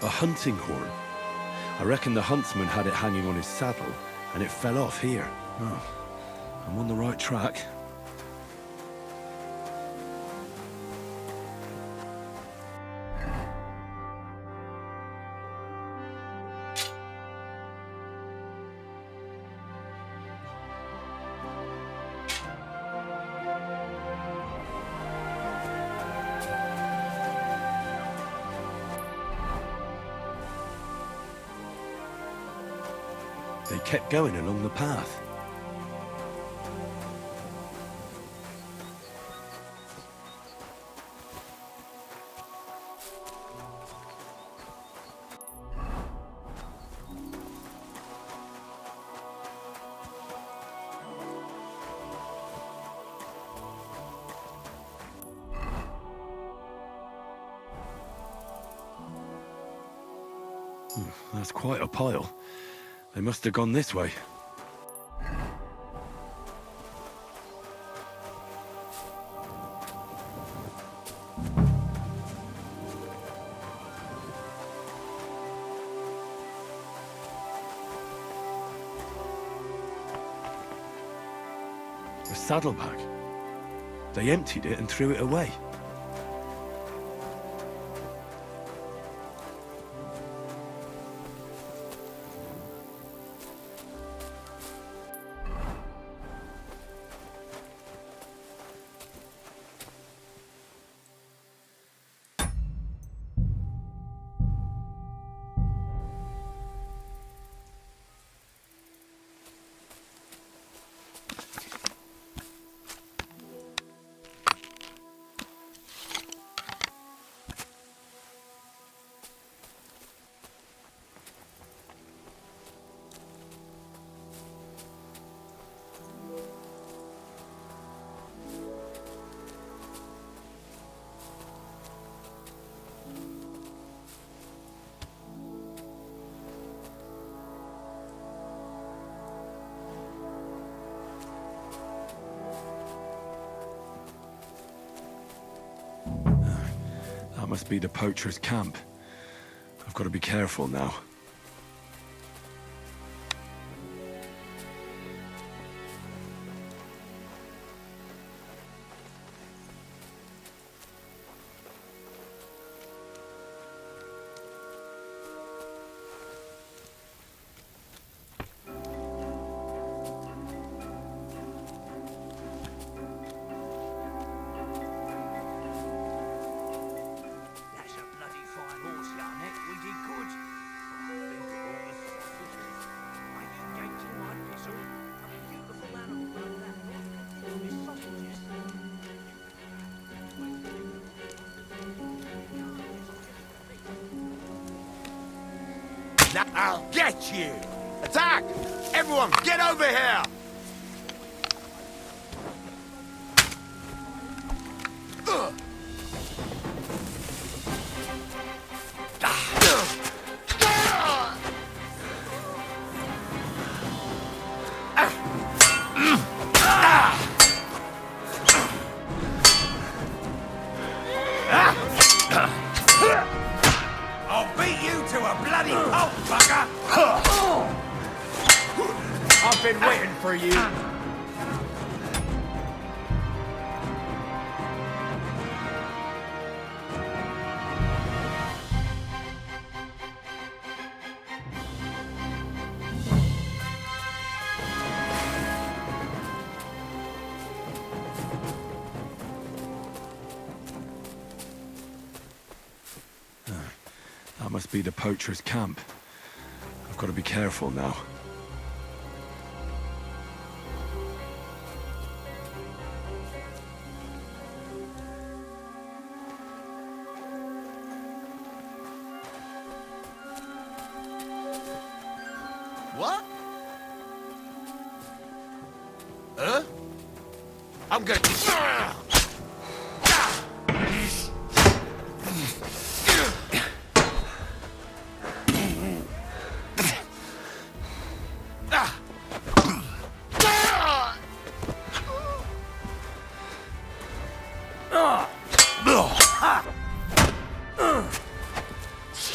A hunting horn. I reckon the huntsman had it hanging on his saddle, and it fell off here. Oh, I'm on the right track. They kept going along the path. That's quite a pile. They must have gone this way. A saddlebag. They emptied it and threw it away. That must be the poacher's camp. I've got to be careful now. That's a bloody fine horse, young Nick. We did good. Think of all the sausages. Ain't you gauging my pistol? A beautiful animal like that. All his sausages. Now I'll get you! Attack! Everyone, get over here! I'll beat you to a bloody pulp, fucker! I've been waiting for you. That must be the poacher's camp. I've got to be careful now. What? Huh? I'm gonna...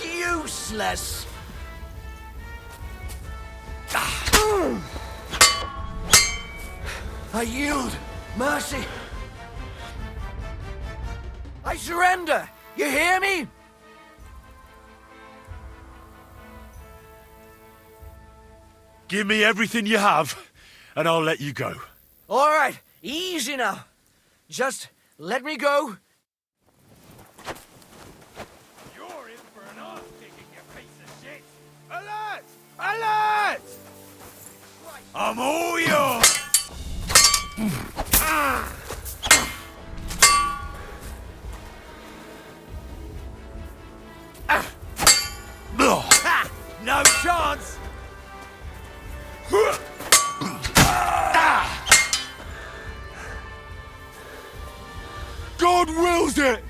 Useless. I yield. Mercy. I surrender. You hear me? Give me everything you have, and I'll let you go. All right. Easy now. Just let me go. You're in for an arse kicking, you piece of shit! Alert! Alert! I'm all yours! Ha! No chance! God wills it!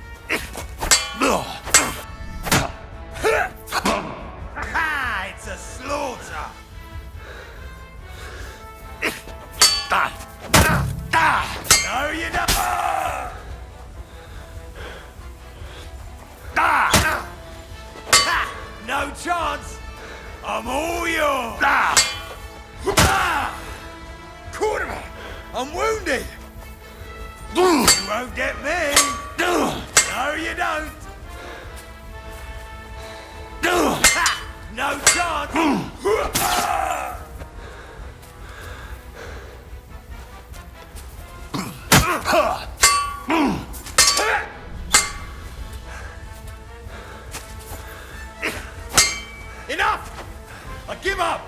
Ha! It's a slaughter! No, you don't! Ha! No chance! I'm all yours! Quarterback! I'm wounded! You won't get me! No, you don't! Ha! No chance! Enough! I give up!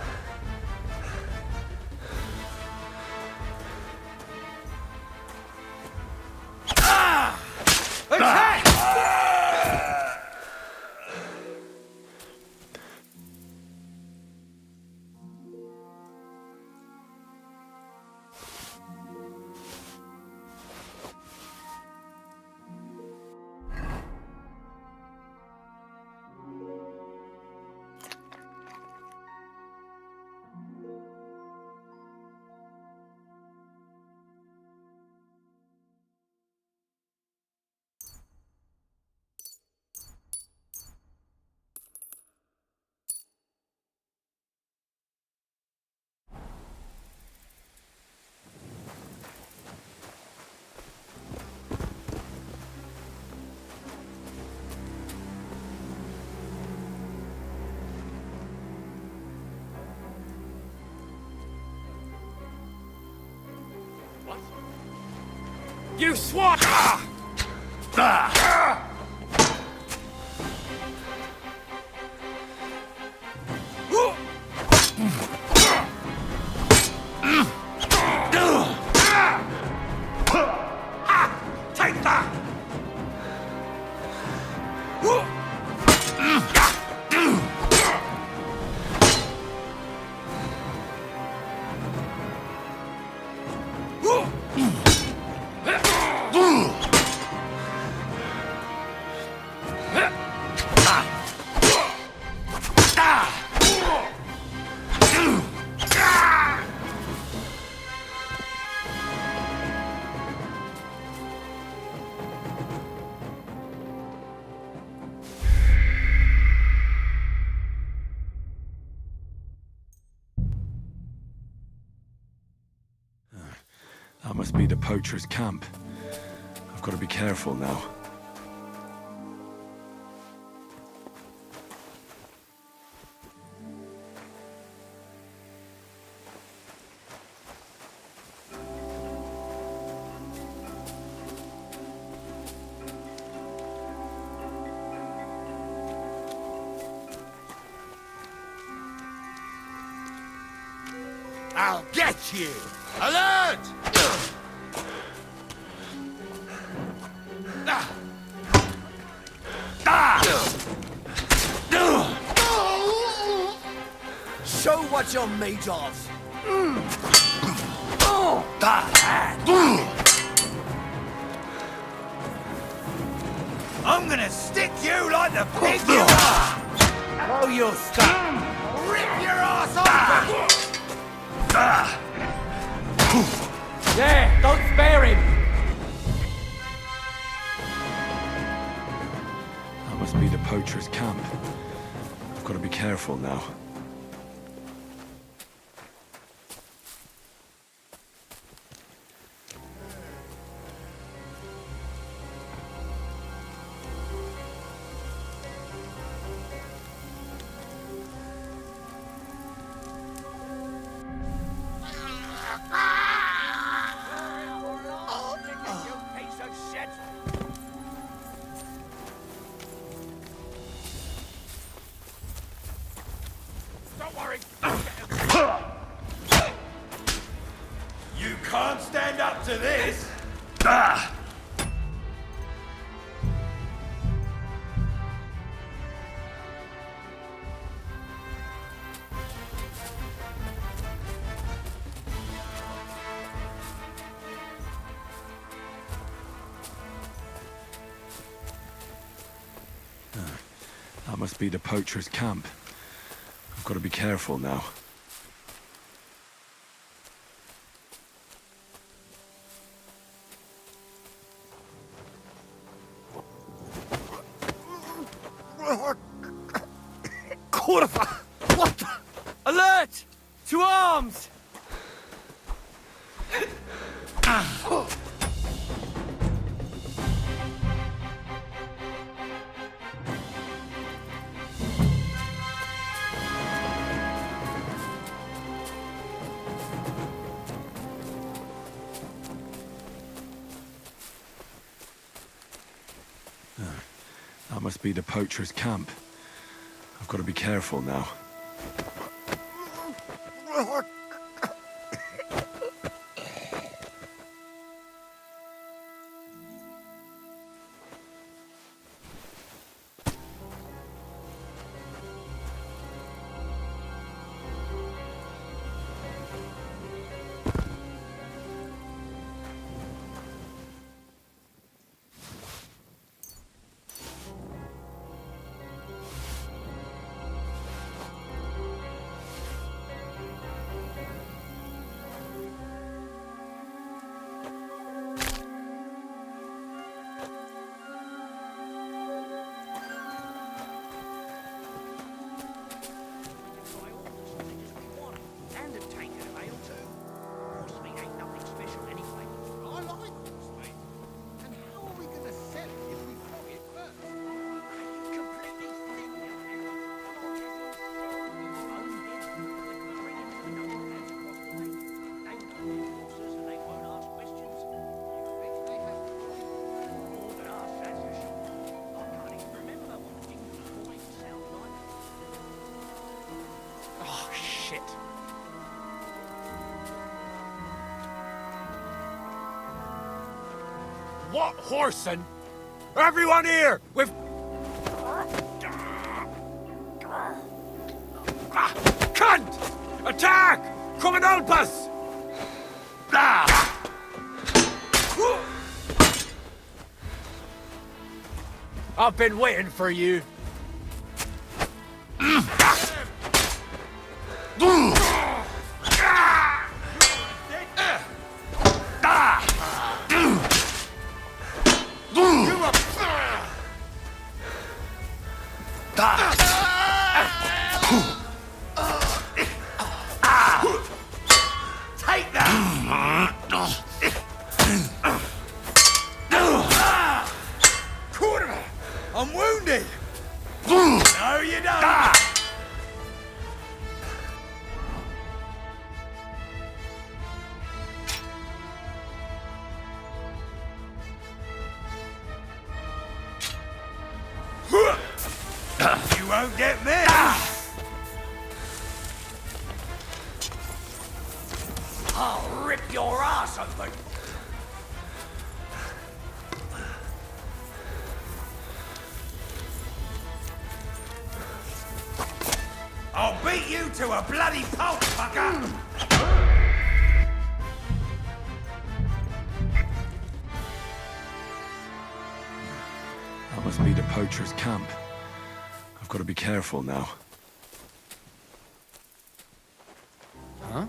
Attack! You swat! Take that! That must be the poacher's camp. I've got to be careful now. I'll get you! Alert! Show what you're made of! I'm gonna stick you like the pig you are! Oh, you're stuck! Rip your ass off! Yeah, don't spare him! That must be the poacher's camp. I've got to be careful now. You can't stand up to this! That must be the poacher's camp. I've got to be careful now. Corva! What the? Alert! To arms! That must be the poacher's camp. I've got to be careful now. What horsing? Everyone here! We've... Cunt! Attack! Come and help us! I've been waiting for you. Take that! Kurva! I'm wounded! No, you don't! You won't get me! I'll rip your ass open. I'll beat you to a bloody pulp, fucker! That must be the poacher's camp. I've got to be careful now. Huh?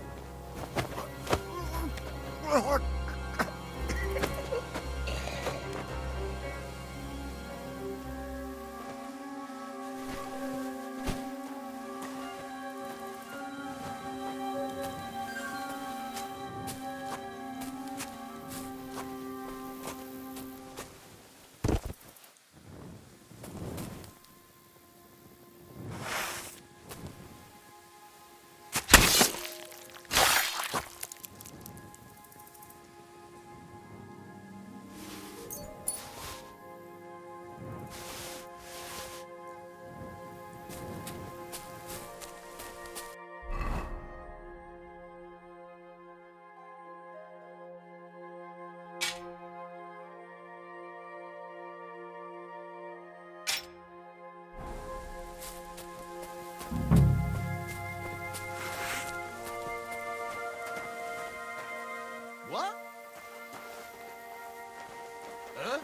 What? Huh?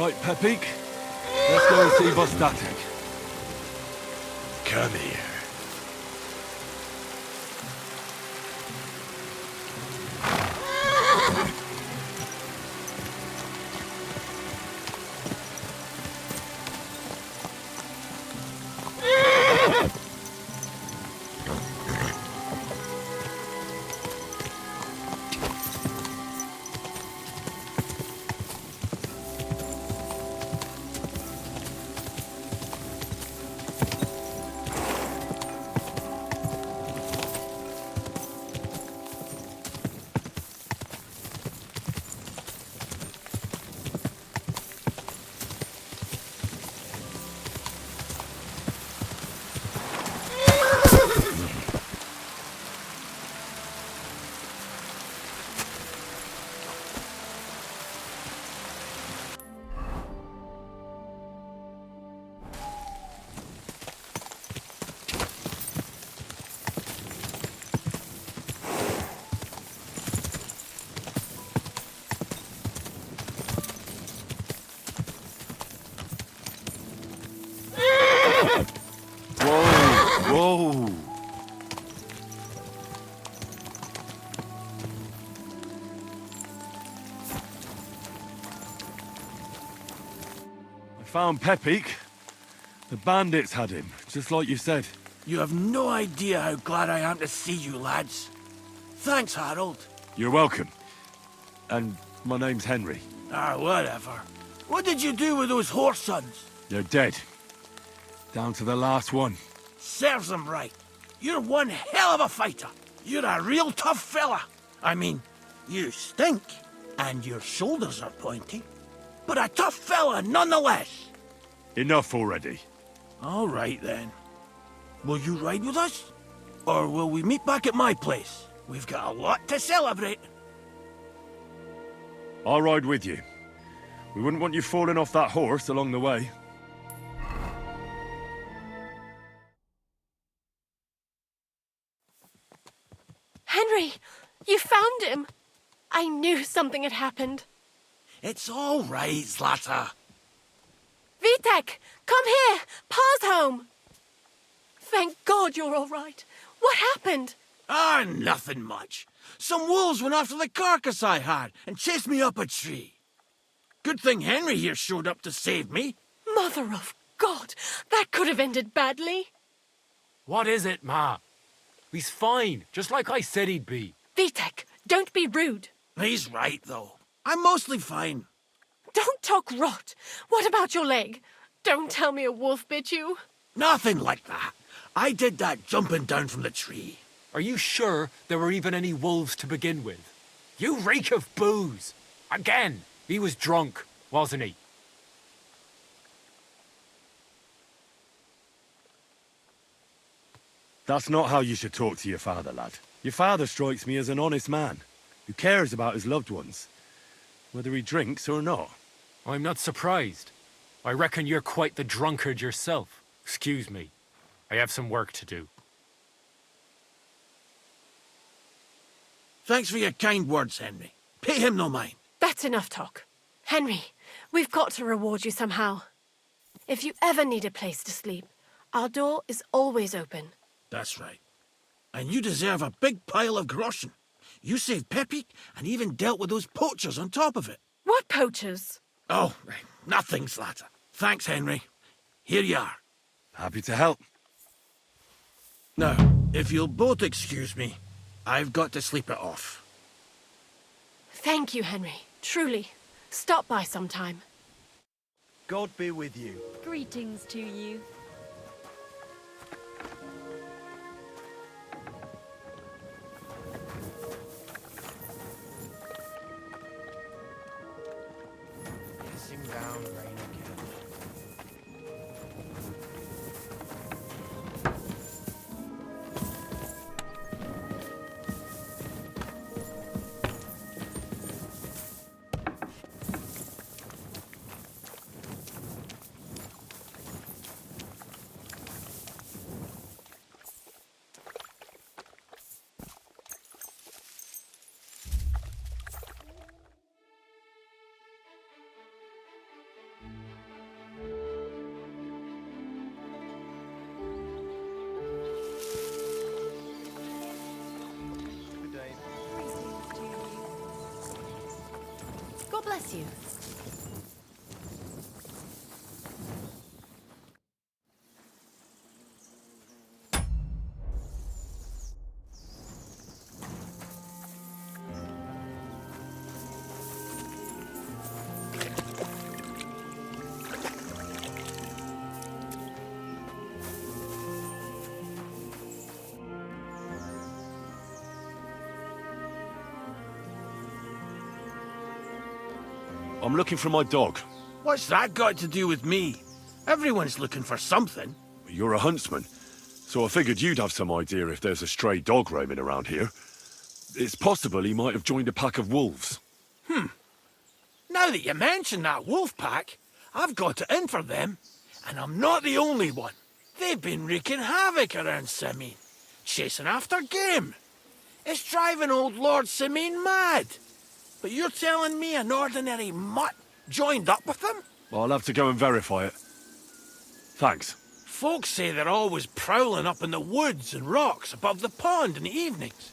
Right, Pepik. Let's go and see Vostatek. Come here. Whoa! I found Pepik. The bandits had him, just like you said. You have no idea how glad I am to see you, lads. Thanks, Harold. You're welcome. And my name's Henry. Ah, whatever. What did you do with those horse sons? They're dead. Down to the last one. Serves them right. You're one hell of a fighter. You're a real tough fella. I mean, you stink, and your shoulders are pointy. But a tough fella nonetheless. Enough already. All right, then. Will you ride with us? Or will we meet back at my place? We've got a lot to celebrate. I'll ride with you. We wouldn't want you falling off that horse along the way. Henry, you found him. I knew something had happened. It's all right, Zlata. Vitek, come here. Pa's home. Thank God you're all right. What happened? Ah, nothing much. Some wolves went after the carcass I had and chased me up a tree. Good thing Henry here showed up to save me. Mother of God, that could have ended badly. What is it, Ma? He's fine, just like I said he'd be. Vitek, don't be rude. He's right, though. I'm mostly fine. Don't talk rot. What about your leg? Don't tell me a wolf bit you. Nothing like that. I did that jumping down from the tree. Are you sure there were even any wolves to begin with? You reek of booze! Again, he was drunk, wasn't he? That's not how you should talk to your father, lad. Your father strikes me as an honest man, who cares about his loved ones, whether he drinks or not. I'm not surprised. I reckon you're quite the drunkard yourself. Excuse me. I have some work to do. Thanks for your kind words, Henry. Pay him no mind. That's enough talk. Henry, we've got to reward you somehow. If you ever need a place to sleep, our door is always open. That's right. And you deserve a big pile of groschen. You saved Pepik and even dealt with those poachers on top of it. What poachers? Oh, nothing, Zlata. Thanks, Henry. Here you are. Happy to help. Now, if you'll both excuse me, I've got to sleep it off. Thank you, Henry. Truly. Stop by sometime. God be with you. Greetings to you. Hissing down rain again. Bless you. I'm looking for my dog. What's that got to do with me? Everyone's looking for something. You're a huntsman, so I figured you'd have some idea if there's a stray dog roaming around here. It's possible he might have joined a pack of wolves. Now that you mention that wolf pack, I've got it in for them. And I'm not the only one. They've been wreaking havoc around Simene, chasing after game. It's driving old Lord Simene mad. But you're telling me an ordinary mutt joined up with them? Well, I'll have to go and verify it. Thanks. Folks say they're always prowling up in the woods and rocks above the pond in the evenings.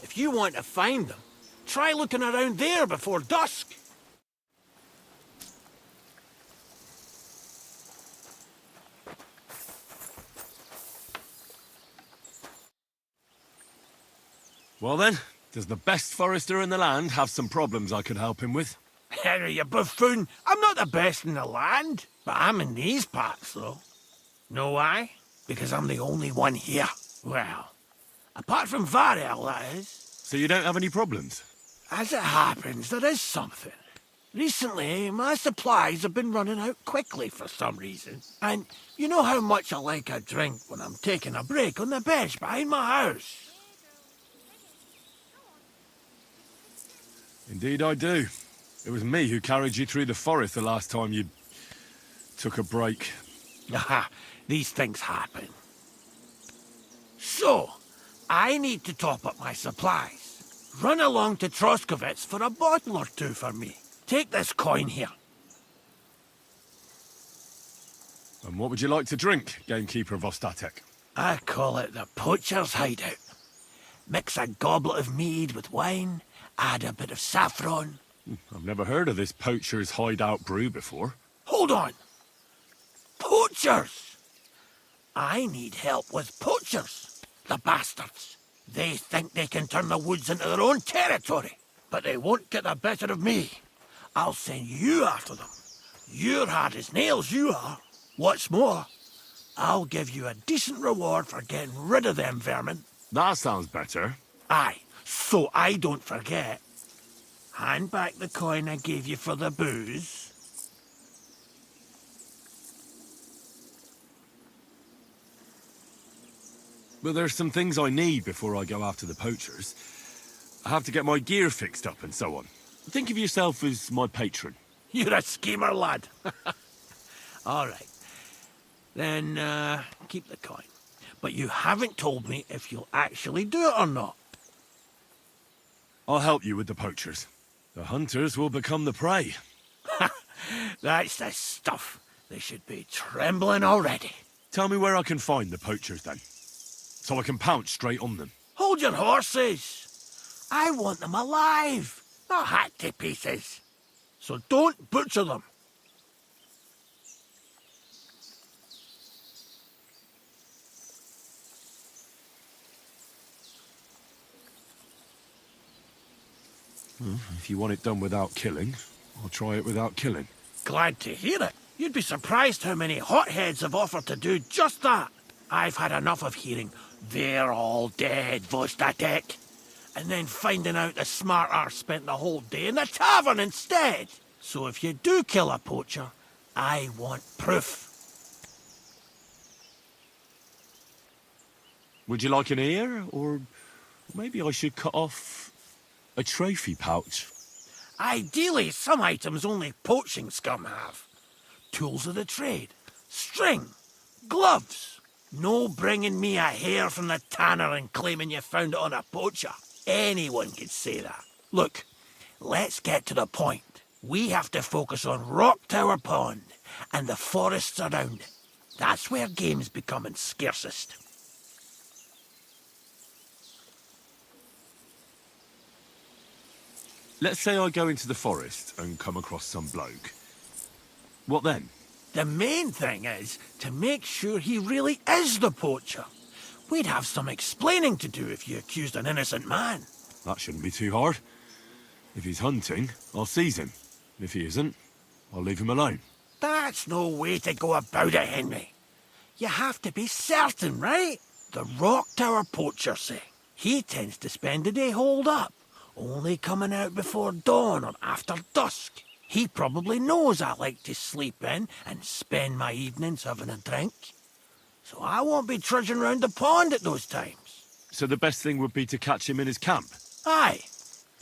If you want to find them, try looking around there before dusk. Well then, does the best forester in the land have some problems I could help him with? Henry, you buffoon. I'm not the best in the land, but I'm in these parts, though. Know why? Because I'm the only one here. Well, apart from Varel, that is. So you don't have any problems? As it happens, there is something. Recently, my supplies have been running out quickly for some reason. And you know how much I like a drink when I'm taking a break on the bench behind my house. Indeed I do. It was me who carried you through the forest the last time you took a break. Aha, these things happen. So, I need to top up my supplies. Run along to Troskovitz for a bottle or two for me. Take this coin here. And what would you like to drink, gamekeeper of Ostatek? I call it the poacher's hideout. Mix a goblet of mead with wine, add a bit of saffron. I've never heard of this poacher's hideout brew before. Hold on! Poachers! I need help with poachers. The bastards. They think they can turn the woods into their own territory, but they won't get the better of me. I'll send you after them. You're hard as nails, you are. What's more, I'll give you a decent reward for getting rid of them vermin. That sounds better. Aye, so I don't forget. Hand back the coin I gave you for the booze. But there's some things I need before I go after the poachers. I have to get my gear fixed up and so on. Think of yourself as my patron. You're a schemer, lad. All right. Then, keep the coin. But you haven't told me if you'll actually do it or not. I'll help you with the poachers. The hunters will become the prey. That's the stuff. They should be trembling already. Tell me where I can find the poachers, then. So I can pounce straight on them. Hold your horses. I want them alive, not hacked to pieces. So don't butcher them. Well, if you want it done without killing, I'll try it without killing. Glad to hear it. You'd be surprised how many hotheads have offered to do just that. I've had enough of hearing, "They're all dead, Vostatek," and then finding out the smart arse spent the whole day in the tavern instead. So if you do kill a poacher, I want proof. Would you like an ear, or maybe I should cut off a trophy pouch? Ideally, some items only poaching scum have. Tools of the trade, string, gloves. No bringing me a hair from the tanner and claiming you found it on a poacher. Anyone could say that. Look, let's get to the point. We have to focus on Rock Tower Pond and the forests around it. That's where game's becoming scarcest. Let's say I go into the forest and come across some bloke. What then? The main thing is to make sure he really is the poacher. We'd have some explaining to do if you accused an innocent man. That shouldn't be too hard. If he's hunting, I'll seize him. If he isn't, I'll leave him alone. That's no way to go about it, Henry. You have to be certain, right? The Rock Tower poacher, say. He tends to spend the day holed up, only coming out before dawn or after dusk. He probably knows I like to sleep in and spend my evenings having a drink. So I won't be trudging round the pond at those times. So the best thing would be to catch him in his camp? Aye.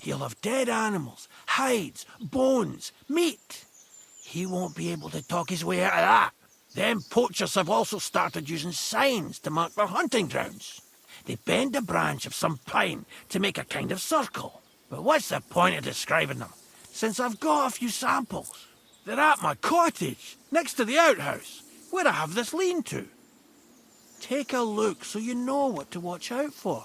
He'll have dead animals, hides, bones, meat. He won't be able to talk his way out of that. Them poachers have also started using signs to mark their hunting grounds. They bend a branch of some pine to make a kind of circle. But what's the point of describing them, since I've got a few samples? They're at my cottage, next to the outhouse, where I have this lean-to. Take a look so you know what to watch out for.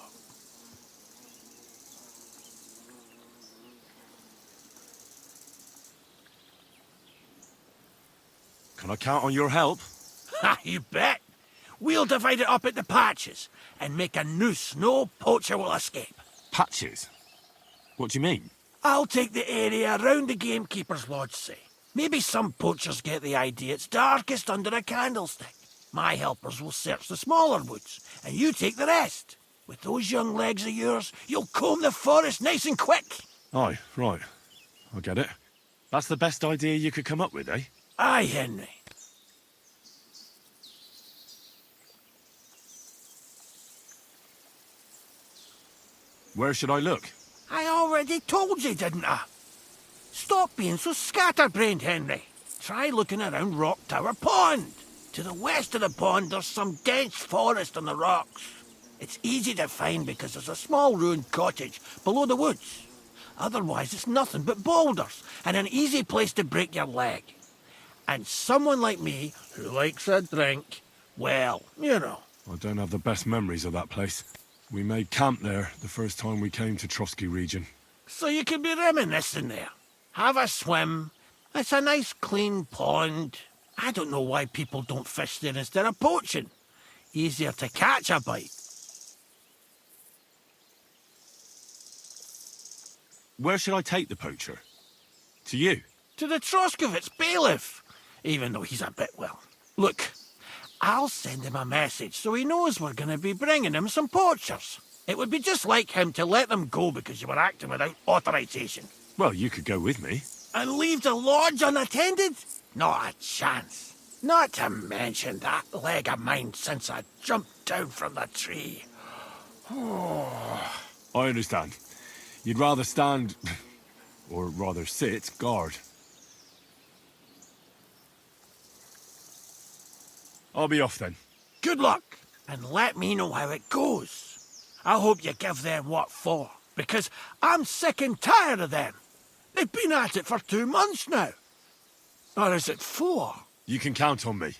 Can I count on your help? Ha, you bet. We'll divide it up into patches and make a noose no poacher will escape. Patches? What do you mean? I'll take the area around the gamekeeper's lodge, say. Maybe some poachers get the idea it's darkest under a candlestick. My helpers will search the smaller woods, and you take the rest. With those young legs of yours, you'll comb the forest nice and quick. Aye, right. I get it. That's the best idea you could come up with, eh? Aye, Henry. Where should I look? I already told you, didn't I? Stop being so scatterbrained, Henry. Try looking around Rock Tower Pond. To the west of the pond, there's some dense forest on the rocks. It's easy to find because there's a small ruined cottage below the woods. Otherwise, it's nothing but boulders and an easy place to break your leg. And someone like me, who likes a drink, well, you know. I don't have the best memories of that place. We made camp there the first time we came to Trotsky region. So you can be reminiscing there. Have a swim. It's a nice clean pond. I don't know why people don't fish there instead of poaching. Easier to catch a bite. Where should I take the poacher? To you? To the Troskovitz bailiff. Even though he's a bit, well... Look, I'll send him a message so he knows we're going to be bringing him some poachers. It would be just like him to let them go because you were acting without authorization. Well, you could go with me. And leave the lodge unattended? Not a chance. Not to mention that leg of mine since I jumped down from the tree. I understand. You'd rather stand, or rather sit, guard. I'll be off then. Good luck, and let me know how it goes. I hope you give them what for, because I'm sick and tired of them. They've been at it for 2 months now. Or is it 4? You can count on me.